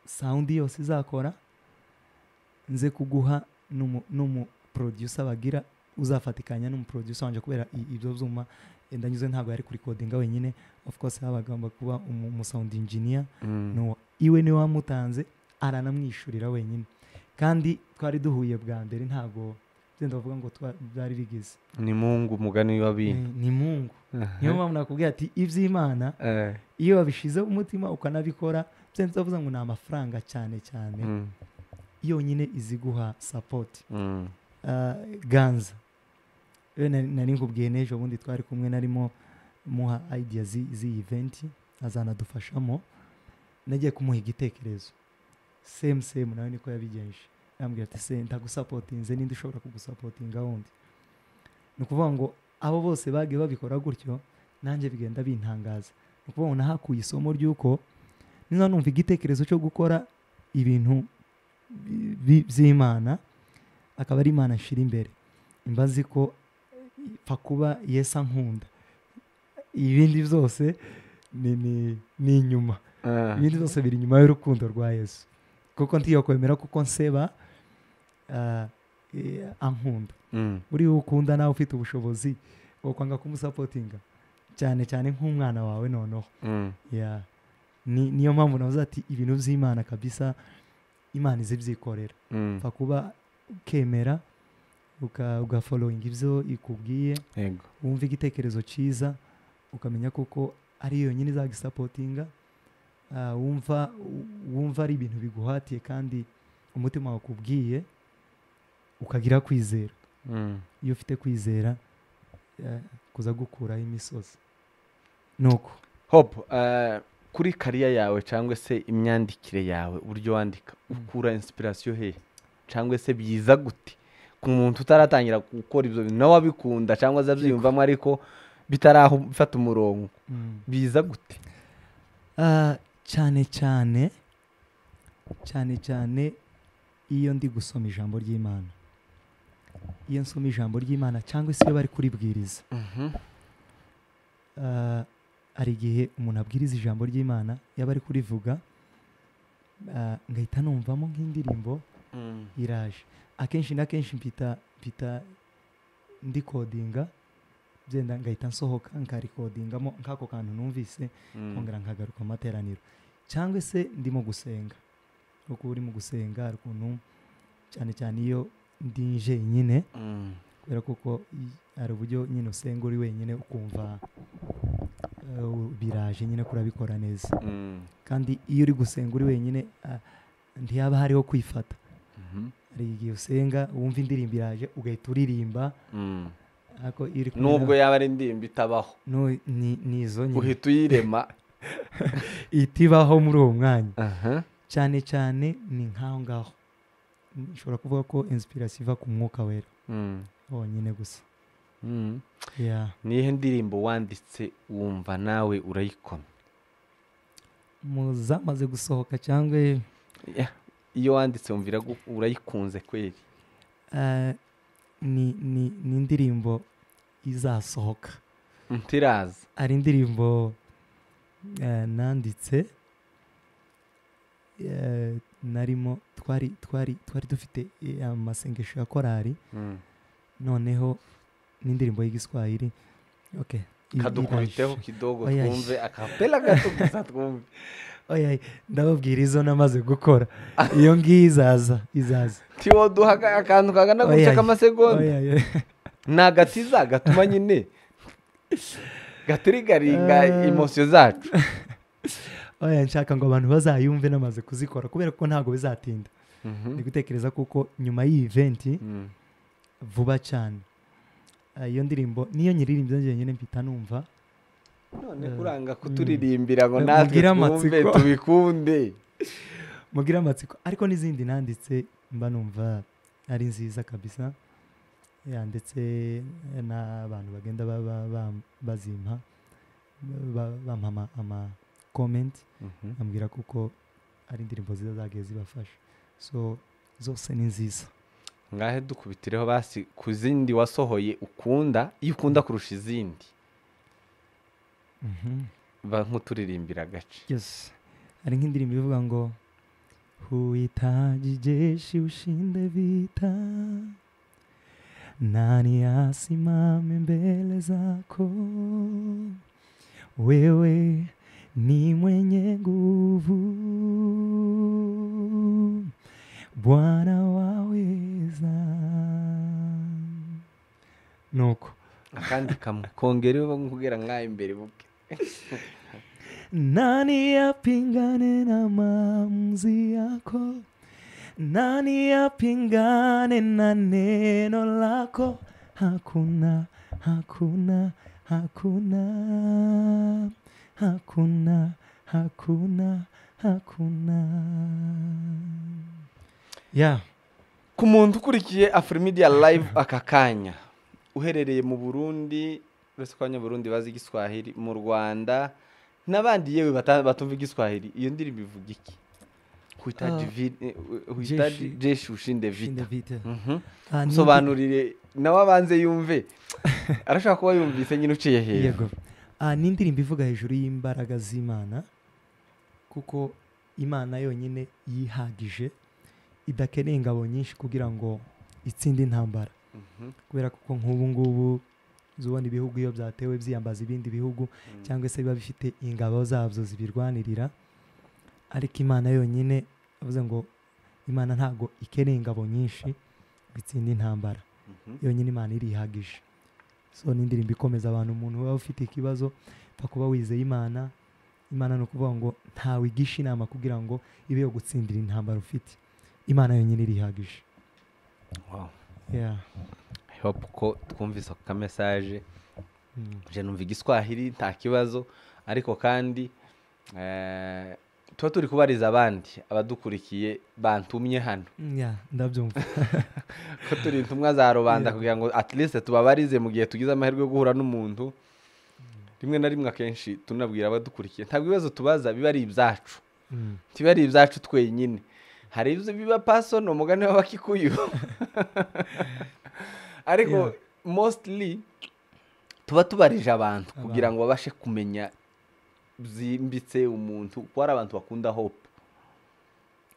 sound yose izakora nze kuguha n'umu producer bagira uzafatikanya n'umu producer wanje kubera ibyo byuma ndanyuze ntabwo yari kuri recording wenyine. Of course habagomba kuba umu sound engineer no iwe ni wamutanze aranamwishurira wenyine kandi twari duhuye bwa mbere ntabwo byenda bavuga ngo byari bigize ni Mungu umugani w'abintu ni Mungu niyo mpamvu nakubwira ati iby'Imana iyo babishizeho umutima ukanabikora byenda bavuga ngo ni amafaranga cyane cyane yonyine izi guha support Ganza nari nkubwiye n'ejo bundi twari kumwe narimo muha idea z'iyi event azanadufashamo nagiye kumuha igitekerezo same nawe niko yabigenje yambwira ati se ndagusapotinze ninde ushobora kugusapotinga wundi ni ukuvuga ngo abo bose bagiye babikora gutyo nanjye bigenda bintangaza ni ukuvuga ngo nahakuye isomo ry'uko niba numva igitekerezo cyo gukora ibintu by'Imana akaba ari Imana nshira imbere imbazi ko pfa kuba Yesu ankunda ibindi byose ni inyuma ibindi byose biri inyuma y'urukundo rwa Yesu kuko ntiyo kwemera kuko nseba ankunda buriya ukunda nawe ufite ubushobozi wokwanga kumusapotinga cyane cyane nk'umwana wawe noneho niyo mpamvu navuze ati ibintu by'Imana kabisa Imana izi byikorera pfa kuba ukemera ugafollowinga ibyo ikubwiye wumva igitekerezo cyiza ukamenya kuko ari yonyine izagisapotinga wumva ari ibintu biguhatiye kandi umutima wakubwiye ukagira kwizera iyo ufite kwizera kuza gukuraho imisozi nuko Hope kuri kariya yawe cyangwa se imyandikire yawe uburyo wandika ukura inspiration he cyangwa se byiza gute ku muntu utaratangira gukora ibyo bintu nawe abikunda cyangwa azabyiyumvamo ariko bitaraho bifata umurongo biza gute cyane cyane iyo ndi gusoma ijambo ry'Imana iyo nsoma ijambo ry'Imana cyangwa se iyo bari kuribwiriza hari igihe umuntu abwiriza ijambo ry'Imana yaba ari kurivuga ngahita numvamo nk'indirimbo iraje akenshi na kenshi mpita ndi kodinga byenda ngahita nsohoka nkarikodingamo nk'ako kantu numvise nkongera nkagaruka amateraniro cyangwa se ndimo gusenga kuko urimo gusenga hari ukuntu cyane cyane iyo ndi jenyine kubera kuko hari uburyo nyine usenga uri wenyine ukumva biraje nyine kurabikora neza kandi iyo uri gusenga uri wenyine ntiyaba hariho kwifata hari igihe usenga wumva indirimbo iraje ugahita uririmba nubwo yaba ari indirimbo itabaho ni izo nyine uhita uyirema itibaho muri uwo mwanya cyane cyane ni nk'aho ngaho nshobora kuvuga ko inspiration iva ku mwuka wera wonyine gusa nihe ndirimbo wanditse wumva nawe urayikoma zamaze gusohoka cyangwa iyo wanditse wumvira urayikunze kweri ni indirimbo izasohoka ntiraza ari indirimbo nanditse narimo twari dufite amasengesho ya korari noneho n'indirimbo y'igiswahili kadukubiteho kidogo twumve akapela gato gusa twumve ndababwira izo namaze gukora iyo ngiyo izaza tiwo duha akantu kagana gutya k'amasegonda ni agatiza gatuma nyine gaturigaringa emosiyo zacu nshaka ngo abantu bazayumve namaze kuzikora kubera ko ntabwo bizatinda ni gutekereza kuko nyuma y'iyi event vuba cyane iyo ndirimbo niyo nyiririmbo njyenyine mpita numva none kuranga kuturirimbira ngo natwe twumve tubikunde mugire amatsiko ariko n'izindi nanditse mba numva ari nziza kabisa ndetse n'abantu bagenda bazimpa bampa ama comment ambwira kuko ari indirimbo ziza zagiye zibafasha so zose ni nziza ngahe dukubitireho basi ku zindi wasohoye ukunda iyo ukunda kurusha izindi nk'uturirimbira agace yes hari nk'indirimbo ivuga ngo huhitaji jeshi ushinde vita nani asimame mbele zako wewe ni mwenye nguvu Bwana waweza nuko akandi kamwe kongera bakubwira nk'aho imbere buke. nani apingane na maamuzi yako, nani apingane na neno lako, hakuna hakuna hakuna hakuna hakuna hakuna. Yeah. Ku muntu ukurikiye Afrimedia Live aka kanya uherereye mu Burundi, uretse ko abanyaburundi bazi igiswahili, mu Rwanda n'abandi yewe batumva igiswahili, iyo ndirimbo ivuga iki? Huhitaji jeshi ushinde vita. Sobanurire nawe abanze yumve, arashaka kuba yumvise nyine uciye hejuru. Yego. Ni indirimbo ivuga hejuru y'imbaraga z'Imana, kuko Imana yonyine yihagije, idakeneye ingabo nyinshi kugira ngo itsinde intambara. Kubera kuko nk'ubu ngubu zubona ibihugu iyo byatewe byiyambaza ibindi bihugu, cyangwa se biba bifite ingabo zabyo zibirwanirira, ariko Imana yonyine avuze ngo Imana ntago ikeneye ingabo nyinshi bitsinda intambara. Yonyine Imana irihagije. So ni indirimbo ikomeza abantu, umuntu waba ufite ikibazo kuba wizeye Imana. Imana ni ukuvuga ngo ntawe igisha inama kugira ngo ibe yo gutsindira intambara ufite. Imana yonyine irihagije. Wow. Yeah. I hope ko twumvise ka message. Je numva igiswahili nta kibazo, ariko kandi tuba turi kubariza abandi abadukurikiye bantumye hano. Yeah, ndabyumva. Ko turi intumwa za rubanda kugira ngo at least tubabarize mu gihe tugize amahirwe yo guhura n'umuntu. Rimwe na rimwe akenshi tunabwira abadukurikiye ntabwo ibibazo tubaza biba ari ibyacu. Tiba ari ibyacu twenyine. Hari ibyo biba personal, umugani w'abakikuyu. Ariko mostly tuba tubarije abantu kugira ngo babashe kumenya byimbitse umuntu, ko ari abantu bakunda hope.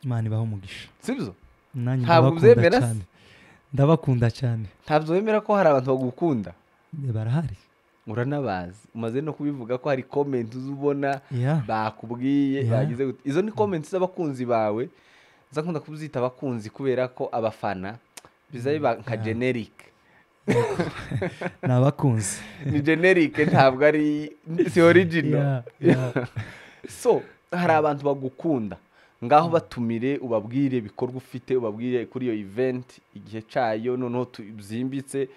Imana ibaho umugisha. Sibyo? Ntabwo uzemera cyane. Ndabakunda cyane. Ntabwo wemera ko hari abantu bagukunda? Barahari. Uranabazi. Umaze no kubivuga ko hari comment uzubona bakubwiye bagize. Izo ni comments z'abakunzi bawe. Zakunda kubzita abakunzi kubera ko abafana bizabiba nka generic. Nabakunzi. Ni generic, ntabwo ari si original. So hari abantu bagukunda, ngaho batumire ubabwire bikorwa ufite, ubabwire kuri iyo event igihe cyayo, noneho byimbitse,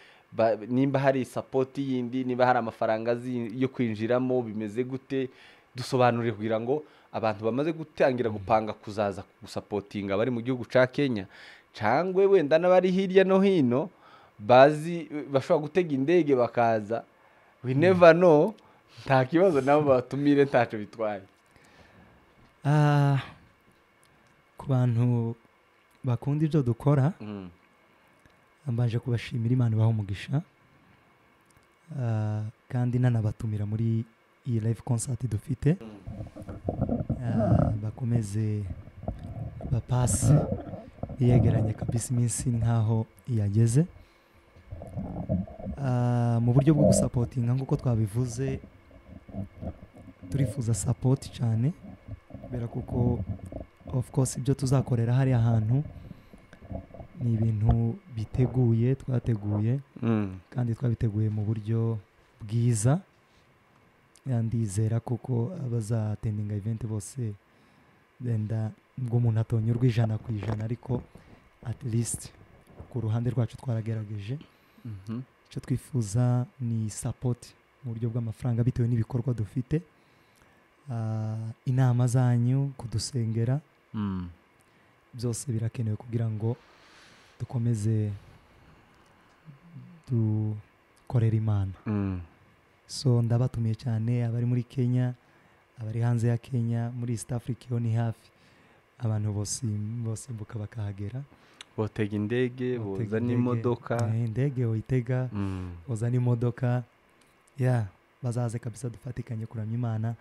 nimba hari support yindi, niba hari amafaranga yo kwinjiramo bimeze gute, dusobanurire kugira ngo abantu bamaze gutangira gupanga kuzaza gusapotinga bari mu gihugu ca Kenya, cyangwa wenda n'abari hirya no hino bazi bashobora gutega indege bakaza. We never know. Nta kibazo nabo batumire, ntaco bitwaye. Ku bantu bakunda ibyo dukora, mbanje kubashimira, Imana ibaho umugisha, kandi nanabatumira muri iyi live concert dufite. Bakomeze bapasi yegeranye kabisa iminsi nkaho yageze. Mu buryo bwo gusapotinga nk'uko twabivuze, turifuza support cyane, kubera kuko of course ibyo tuzakorera hari ahantu ni ibintu biteguye, twateguye kandi twabiteguye mu buryo bwiza. Ndizera kuko abazatendinga event bose benda ngo umuntu atonyurwa 100%, ariko at least ku ruhande rwacu twaragerageje. Icyo twifuza ni support mu buryo bw'amafaranga bitewe n'ibikorwa dufite, inama zanyu, kudusengera, byose birakenewe kugira ngo dukomeze dukorera Imana. So ndabatumiye cyane abari muri Kenya, abari hanze ya Kenya, muri East Africa yo ni hafi, abantu bose mbuka bakahagera. Botega indege, boza n'imodoka. Indege oyitega, boza n'imodoka. Bazaze kabisa dufatikanye kuramya Imana.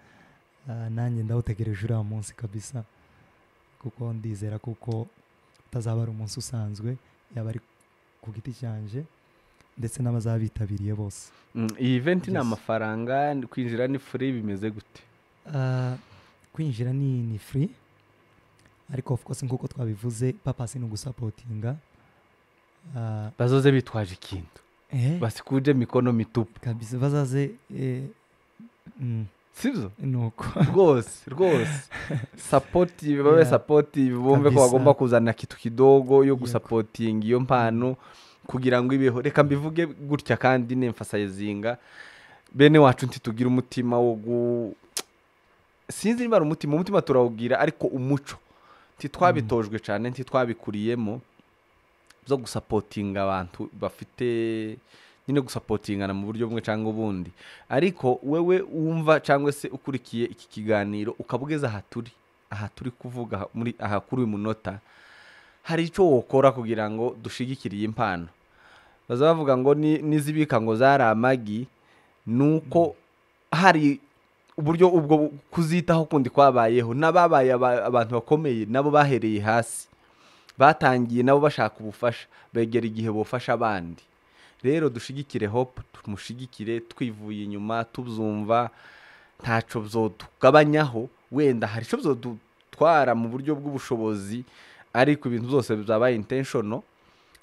Nanjye ndawutegereje uriya munsi kabisa, kuko ndizera kuko utazaba ari umunsi usanzwe, yaba ari ku giti cyanje ndetse n'abazabitabiriye bose. Iyi event ni amafaranga, kwinjira ni free, bimeze gute? Kwinjira ni free, ariko of course nk'uko twabivuze, papa si no gusapotinga. Bazoze bitwaje ikintu. basikuje mikono mitupu kabisa bazaze sibyo nuko rwose supportive babe Yeah. supportive bumve ko Kabisa. bagomba kuzana kitu kidogo yo gusapotinga iyo mpano kugira ngo ibeho reka mbivuge gutya kandi nemfasayizinga bene wacu ntitugira umutima wo sinzi niba ari umutima turawugira ariko umuco ntitwabitojwe cyane ntitwabikuriyemo zo gusapotinga abantu bafite nyine gusapotingana mu buryo bumwe cyangwa ubundi ariko wewe wumva cyangwa se ukurikiye iki kiganiro ukabugeza aha turi kuvuga muri aha kuri uyu munota hari icyo wokora kugira ngo dushigikire iyi mpano baza bavuga ngo nizibika ngo zari amagi nuko hari uburyo ubwo kuzitaho kundi kwabayeho n'ababaye abantu bakomeye nabo bahereye hasi batangiye nabo bashaka ubufasha begera igihe bufasha abandi rero dushigikire Hope tumushigikire twivuye inyuma tuzumva ntaco byotugabanyaho wenda hari ico byodutwara mu buryo bw'ubushobozi ariko ibintu byose bizabaye intentional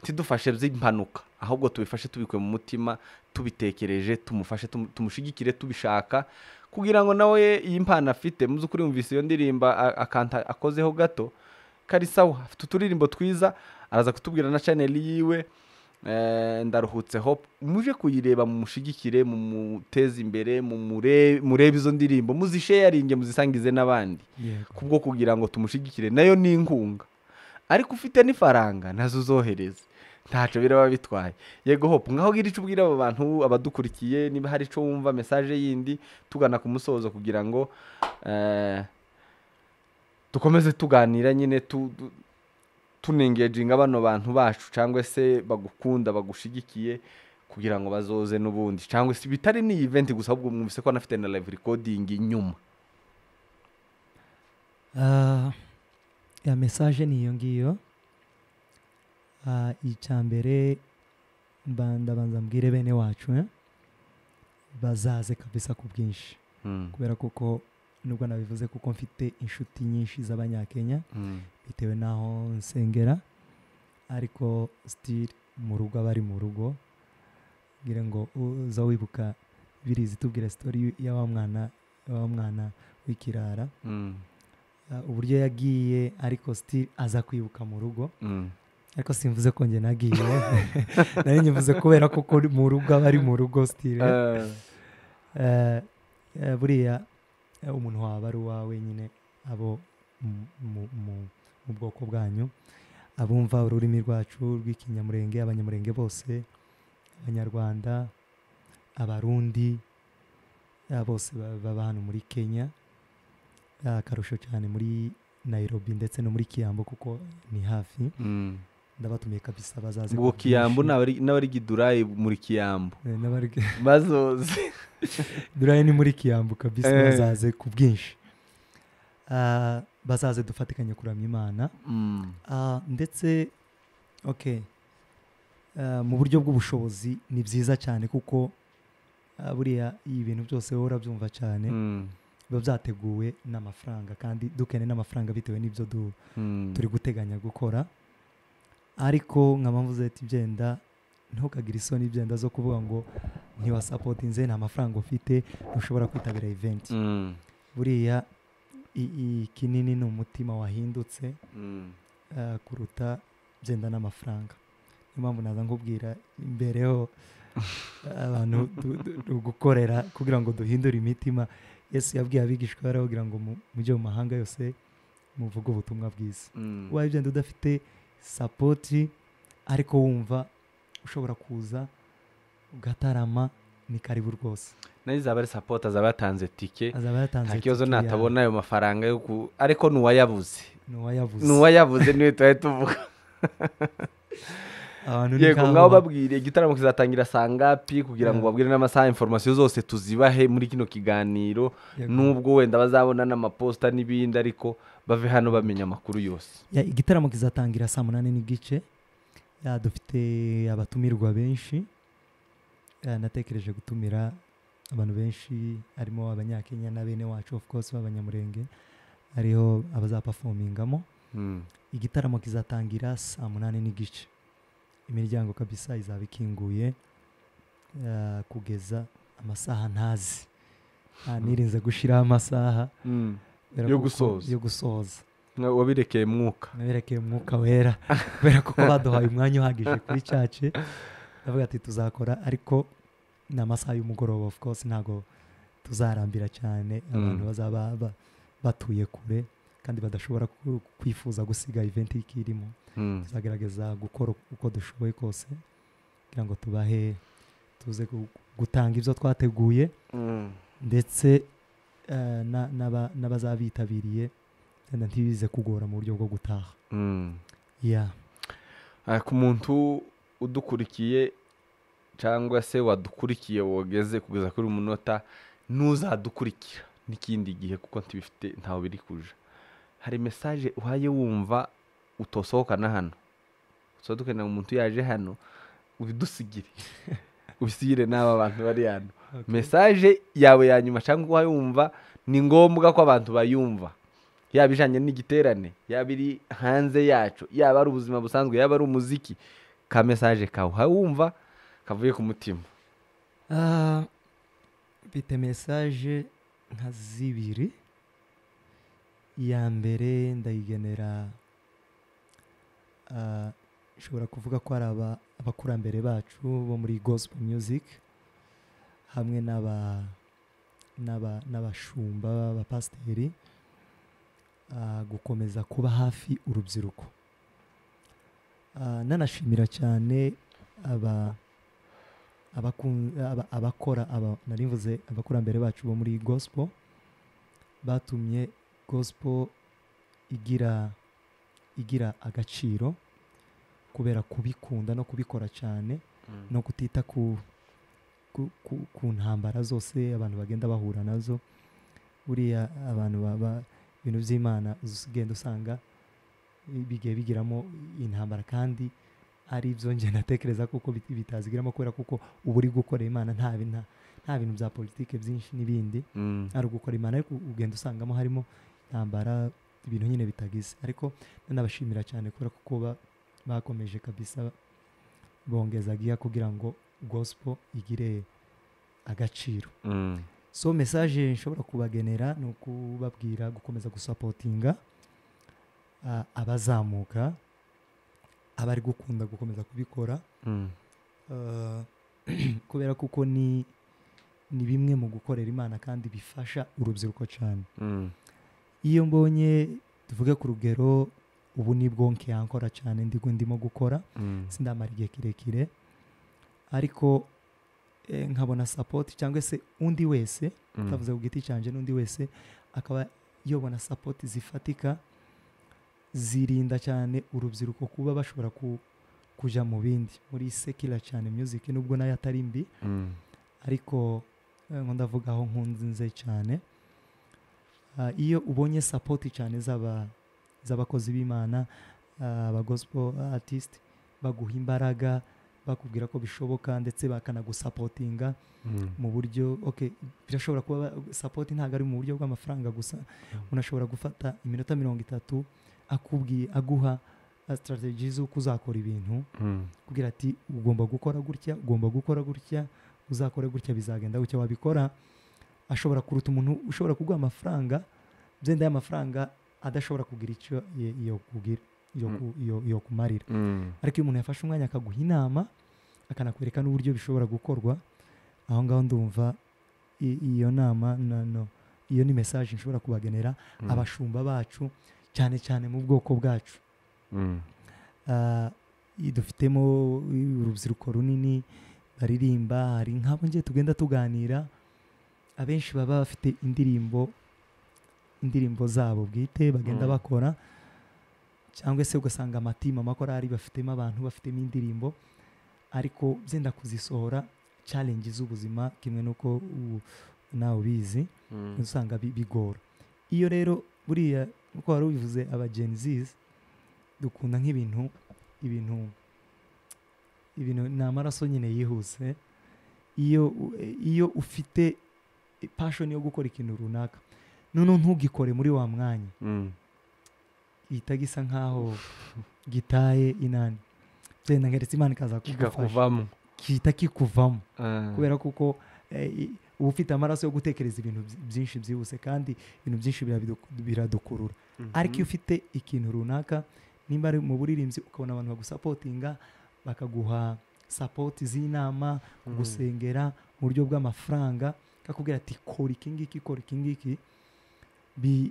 tidufashe by'impanuka ahubwo tubifashe tubikwe mu mutima tubitekereje tumufashe tumushigikire tubishaka kugira ngo nawe iyi mpano afite muzi kuri umvise iyo ndirimba akanta akozeho gato kari sawa afite uturirimbo twiza araza kutubwira na channel yiwe ndaruhutse Hope muje kuyireba mu mushigikire mu muteza imbere mu murebe izo ndirimbo muzisharinge muzisangize n'abandi kubwo kugira ngo tumushigikire nayo ni inkunga ariko ufite n'ifaranga nazo uzohereze ntaco biraba bitwaye yego Hope ngaho gira ico ubwira abo bantu abadukurikiye niba hari ico wumva message yindi tugana ku musozo kugira ngo dukomeze tuganira nyine tunengeginga bano bantu bacu cyangwa se bagukunda bagushigikiye kugira ngo bazoze n'ubundi cyangwa se bitari ni event gusa ahubwo mwumvise ko anafite na live recording inyuma ya message ni iyo ngiyo icyambere ndabanza mbwire bene wacu bazaze kabisa ku bwinshi kubera kuko nubwo nabivuze kuko mfite inshuti nyinshi z'abanyakenya bitewe naho nsengera ariko still mu rugo abari mu rugo ngira ngo uza wibuka birizi tubwira story ya wa mwana w'ikirara uburyo yagiye ariko still aza kwibuka mu rugo ariko simvuze ko nge nagiye nari nyivuze kubera kuko mu rugo abari mu rugo still buriya umuntu waba ari uwawe nyine abo mu bwoko bwanyu abumva ururimi rwacu rw'ikinyamurenge abanyamurenge bose abanyarwanda abarundi bose baba hano muri Kenya akarusho cyane muri Nairobi ndetse no muri Kiambu kuko ni hafi ndabatumiye kabisa bazaze ubwo Kiambu n'abari Gidurayi muri Kiambu bazoze Durayi ni muri Kiambu kabisa bazaze ku bwinshi bazaze dufatikanye kuramya Imana ndetse mu buryo bw'ubushobozi ni byiza cyane kuko buriya ibintu byose wowe urabyumva cyane biba byateguwe n'amafaranga kandi dukeneye n'amafaranga bitewe n'ibyo turi guteganya gukora ariko nkaba mvuze ati byenda ntukagire isoni byenda zo kuvuga ngo ntiwasapotinze nta mafaranga ufite ntushobora kwitabira event buriya kinini ni umutima wahindutse kuruta byenda n'amafaranga niyo mpamvu naza nkubwira imbereho abantu gukorera kugira ngo duhindure imitima Yesu yabwiye abigishwa barababwira ngo mujye mu mahanga yose muvuge ubutumwa bwiza wabaye byenda udafite sapoti ariko wumva ushobora kuza ugatarama ni karibu rwose nayo izaba ari sapoti azaba yatanze tike nta kibazo natabona ayo mafaranga ariko n'uwayabuze niwe tuhaye tuvuga yego ngaho babwire igitaramo kizatangira saa ngapi kugira ngo babwire n'amasaha information zose tuzibahe muri kino kiganiro nubwo wenda bazabona n'amaposta n'ibindi ariko bave hano bamenya amakuru yose igitaramo kizatangira saa 8:30 dufite abatumirwa benshi natekereje gutumira abantu benshi harimo abanyakenya na bene wacu of course b'abanyamurenge hariho abazaperformingamo igitaramo kizatangira saa 8:30 imiryango kabisa izaba ikinguye kugeza amasaha ntazi nirinze gushiraho amasaha kubera Yo kuko- gusoza. yo gusoza wabirekeye mwuka naberekeye umwuka wera kubera ko baduhaye umwanya uhagije kuri cace ndavuga ati tuzakora ariko ni amasaha y'umugoroba of course ntabwo tuzarambira cyane abantu bazaba batuye kure kandi badashobora kwifuza gusiga event ikirimo tuzagerageza gukora uko dushoboye kose kugira ngo tubahe tuze gutanga ibyo twateguye ndetse n'abazabitabiriye wenda ntibize kugora mu buryo bwo gutaha ku muntu udukurikiye cyangwa se wadukurikiye wogeze kugeza kuri umunota n'uzadukurikira n'ikindi gihe kuko ntibifite ntawe biri kuja hari message uhaye wumva utosohokana hano so dukeneye umuntu yaje hano ubidusigire ubisigire n'aba bantu bari hano message yawe ya nyuma cyangwa uhaye wumva ni ngombwa ko abantu bayumva yaba ijanye n'igiterane yaba iri hanze yacu yaba ari ubuzima busanzwe yaba ari umuziki ka message kawe uhaye wumva kavuye ku mutima bite message nka zibiri iya mbere ndayigenera nshobora kuvuga ko ari abakurambere bacu bo muri gospel music hamwe n'abashumba b'abapasiteri gukomeza kuba hafi urubyiruko nanashimira cyane abakora narivuze abakurambere bacu bo muri gospel batumye gospel igira agaciro kubera kubikunda no kubikora cyane no kutita ku ntambara zose abantu bagenda bahura nazo buriya abantu ibintu by'Imana ugenda usanga bigiye bigiramo intambara kandi ari ibyo njye natekereza kuko bitazigiramo kubera kuko uba uri gukora Imana nta bintu bya politike byinshi n'ibindi ari ugukora Imana ariko ugenda usangamo harimo intambara ibintu nyine bitagize ariko nanabashimira cyane kubera kuko bakomeje kabisa bongeza giya kugira ngo gospel igire agaciro so message nshobora kubagenera ni ukubabwira gukomeza gusapotinga abazamuka abari gukunda gukomeza kubikora kubera kuko ni bimwe mu gukorera Imana kandi bifasha urubyiruko cyane iyo mbonye tuvuge ku rugero ubu nibwo nkiyankora cyane ndimo gukora sindamara igihe kirekire ariko nkabona support cyangwa se undi wese utavuze ku giti cyanje n'undi wese akaba yobona support zifatika zirinda cyane urubyiruko kuba bashobora kuja mu bindi muri secular cyane music nubwo nayo atari mbi ariko ngo ndavuga aho nkunze cyane iyo ubonye support cyane z'abakozi b'Imana aba gospel artist baguha imbaraga bakubwira ko bishoboka ndetse bakanagusapotinga mu buryo birashobora kuba support ntabwo ari mu buryo bw'amafaranga gusa unashobora gufata iminota 30 aguha strategy z'uko uzakora ibintu kugira ati ugomba gukora gutya uzakore gutya bizagenda gutya wabikora ashobora kuruta umuntu ushobora kuguha amafaranga byenda y'amafaranga adashobora kugira icyo iyo kumarira ariko iyo umuntu yafashe umwanya akaguha inama akanakwereka n'uburyo bishobora gukorwa aho ngaho ndumva iyo nama iyo ni message nshobora kubagenera abashumba bacu cyane cyane mu bwoko bwacu dufitemo urubyiruko runini baririmba hari nk'abo ngiye tugenda tuganira abenshi baba bafite indirimbo zabo bwite bagenda bakora cyangwa se ugasanga amakorari bafitemo abantu bafitemo indirimbo ariko byenda kuzisohora challenge z'ubuzima kimwe nuko nawe ubizi usanga bigora iyo rero buriya uko wari ubivuze aba Gen Zs dukunda nk'ibintu ni amaraso nyine yihuse iyo ufite passion yo gukora ikintu runaka none ntugikore muri wa mwanya gihita gisa nkaho gitaye inani byenda ngeretse Imana ikaza kugufasha gihita kikuvamo Ah. kubera kuko uba ufite amaraso yo gutekereza ibintu byinshi byihuse kandi ibintu byinshi biradukurura ariko iyo ufite ikintu runaka nimba ari mu buririmbyi ukabona abantu bagusapotinga bakaguha sapoti z'inama kugusengera mu buryo bw'amafaranga kakubwira ati kora iki ngiki kora iki ngiki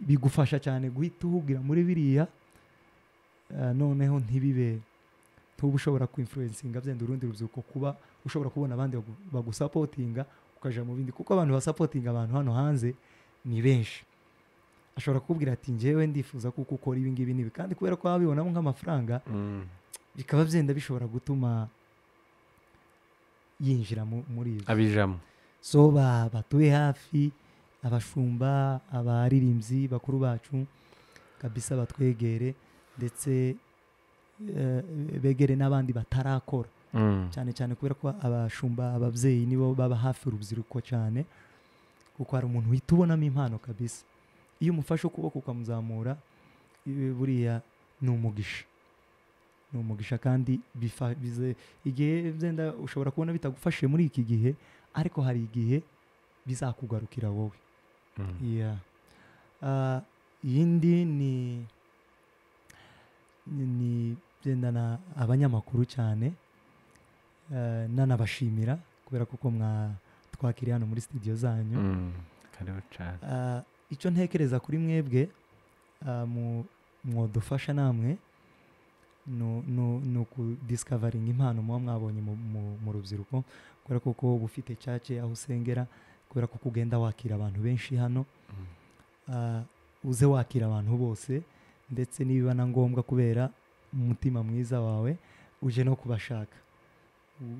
bigufasha cyane guhita uhubwira muri biriya noneho ntibibe tuba ushobora kwinfluencinga byenda urundi rubyiruko kuba ushobora kubona abandi bagusapotinga ukaja mu bindi kuko abantu basapotinga abantu hano hanze ni benshi ashobora kukubwira ati njyewe ndifuza kuko ukora ibi ngibi n'ibi kandi kubera ko babibonamo nk'amafaranga bikaba byenda bishobora gutuma yinjira muri ibyo abijamo so batuye hafi abashumba abaririmbyi bakuru bacu kabisa batwegere ndetse begere n'abandi batarakora cyane cyane kubera ko abashumba ababyeyi nibo baba hafi urubyiruko cyane kuko hari umuntu uhita ubonamo impano kabisa iyo umufashe ukuboko ukamuzamura buriya ni umugisha kandi igihe byenda ushobora kubona bitagufashe muri iki gihe ariko hari igihe bizakugarukira wowe iyindi ni byendana abanyamakuru cyane nanabashimira kubera kuko twakiriye hano muri studio zanyu icyo ntekereza kuri mwebwe mwodufasha namwe ni ukudiscoveringa impano muba mwabonye mu rubyiruko kubera kuko uba ufite cace aho usengera kubera kuko ugenda wakira abantu benshi hano uze wakira abantu bose ndetse nibiba na ngombwa kubera umutima mwiza wawe uje no kubashaka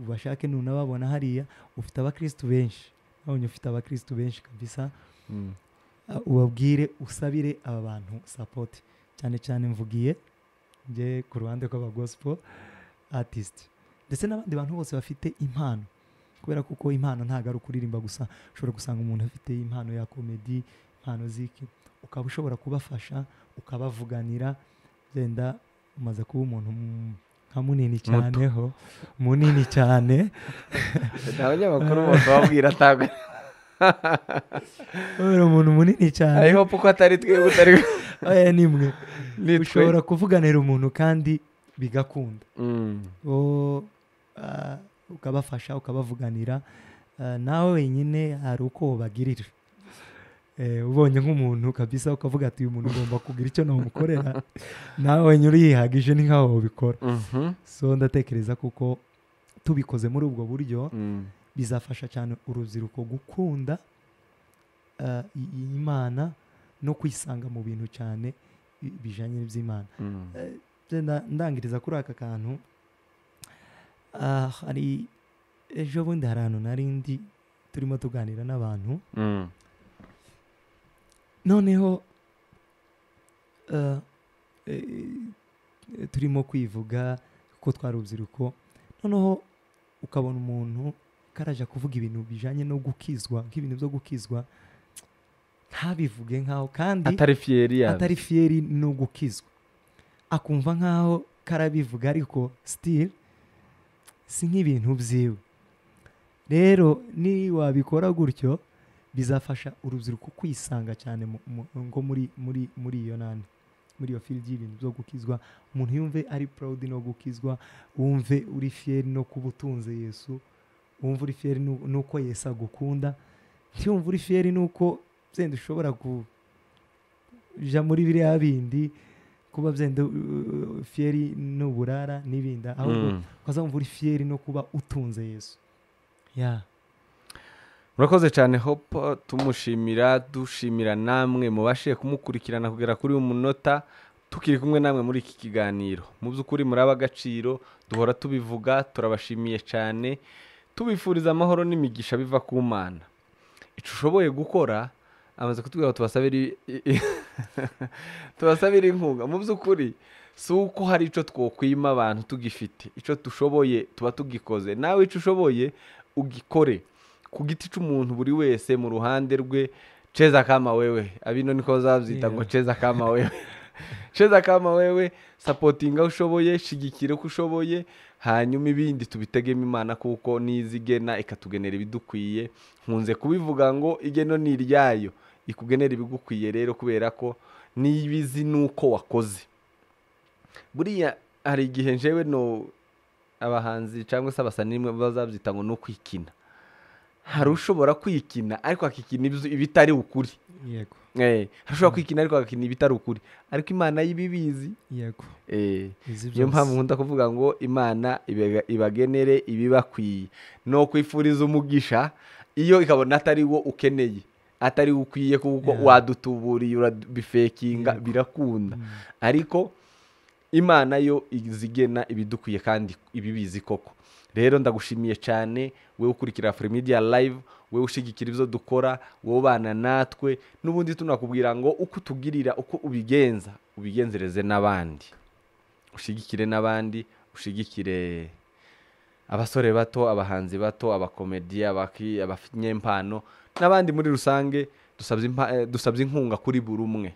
ubashake nunababona hariya ufite abakristu benshi nabonye ufite abakristu benshi kabisa ubabwire usabire aba bantu support cyane cyane mvugiye nje ku ruhande rw'abagospel artist ndetse n'abandi bantu bose bafite impano kubera kuko impano ntabwo ari ukuririmba gusa ushobora gusanga umuntu afite impano ya komedi impano ziki ukaba ushobora kubafasha ukabavuganira genda umaze kuba umuntu nka munini cyane ho munini cyane abanyamakuru bose babwira atagwe uri umuntu munini cyane ariho kuko atari twebwe utari nimwe ushobora kuvuganira umuntu kandi bigakunda ukabafasha ukabavuganira nawe wenyine hari uko ubagirira ubonye nk'umuntu kabisa ukavuga ati uyu muntu ugomba kugira icyo namukorera nawe wenyine uriyihagije ni nk'aho ubikora so ndatekereza kuko tubikoze muri ubwo buryo bizafasha cyane urubyiruko gukunda Imana no kwisanga mu bintu cyane bijanye n'iby'Imana ndangiriza kuri aka kantu hari ejo bundi hari ahantu narindi turimo tuganira n'abantu noneho turimo kwivuga ko twari urubyiruko noneho ukabona umuntu karaja kuvuga ibintu bijanye no gukizwa nk'ibintu byo gukizwa ntabivuge nkaho kandi atari fieri no gukizwa akumva nkaho karabivuga ariko still si nk'ibintu byiwe rero ni wabikora gutyo bizafasha urubyiruko kwisanga cyane ngo muri iyo nani muri iyo field y'ibintu byo gukizwa umuntu yumve ari proud no gukizwa wumve uri fieri no kuba utunze Yesu wumva uri fieri nuko Yesu agukunda ntiyumva uri fieri nuko byenda ushobora kuja muri biriya bindi kuba byenda fieri n'uburara n'ibindi ahubwo ukazamva uri fieri no kuba utunze Yesu murakoze cyane Hope tumushimira dushimira namwe mubashe kumukurikirana kugera kuri uyu munota tukiri kumwe namwe muri iki kiganiro mu by'ukuri muri ab'agaciro duhora tubivuga turabashimiye cyane tubifuriza amahoro n'imigisha biva ku Mana icyo ushoboye gukora amaze kutubwira tubasabira inkunga mu by'ukuri si uko hari icyo twokwima abantu tugifite icyo dushoboye tuba tugikoze nawe icyo ushoboye ugikore ku giti cy'umuntu buri wese mu ruhande rwe cheza kama wewe abino niko bazabyita ngo cheza kama wewe cheza kama wewe supportinga ushoboye shigikire ko ushoboye hanyuma ibindi tubitegemo imana kuko nizigena ikatugenera ibidukwiye. Nkunze kubivuga ngo igeno ni iryayo, ikugenera ibigukwiye rero, kubera ko nibizi nuko wakoze. Buriya hari igihe njewe no abahanzi cyangwa se abasani bazabyita ngo no kwikina. Hari ushobora kwikina ariko akikina ibitari ukuri. Yego. Hashobora kwikina ariko akikina ibitari ukuri, ariko Imana yibibizi. Yego. Niyo mpamvu nkunda kuvuga ngo Imana ibagenere ibibakwiye, no kwifuriza umugisha iyo ikabona atari wo ukeneye, atari ukwiye, kuko wadutuburiye urabifekinga birakunda. Ariko Imana yo izigena ibidukwiye kandi ibibizi koko. Rero ndagushimiye cyane wewe ukurikira Afrimedia Live, wewe ushigikira ibyo dukora, wowe ubana natwe, n'ubundi tunakubwira ngo uko tugirira, uko ubigenzereze n'abandi, ushigikire n'abandi, ushigikire abasore bato, abahanzi bato, abakomedia, abanyempano n'abandi muri rusange. Dusabye inkunga kuri buri umwe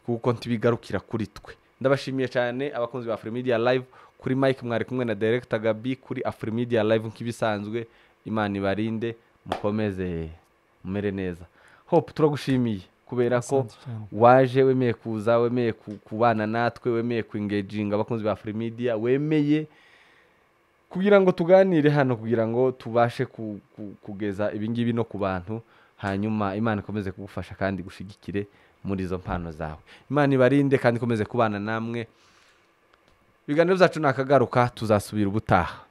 kuko ntibigarukira kuri twe. Ndabashimiye cyane abakunzi ba Afrimedia Live. Kuri Mike mwari kumwe na Director Gabi kuri Afrimedia Live nk'ibisanzwe. Imana ibarinde, mukomeze mumere neza. Hope turagushimiye kubera ko waje, wemeye kuza, wemeye kubana natwe, wemeye kuengaginga abakunzi ba Afrimedia, wemeye kugira ngo tuganire hano, kugira ngo tubashe kugeza ibingibi no ku bantu. Hanyuma Imana ikomeze kugufasha kandi gushigikire muri izo mpano zawe. Imana ibarinde kandi ikomeze kubana namwe. Ibiganiro byacu nakagaruka, tuzasubira ubutaha.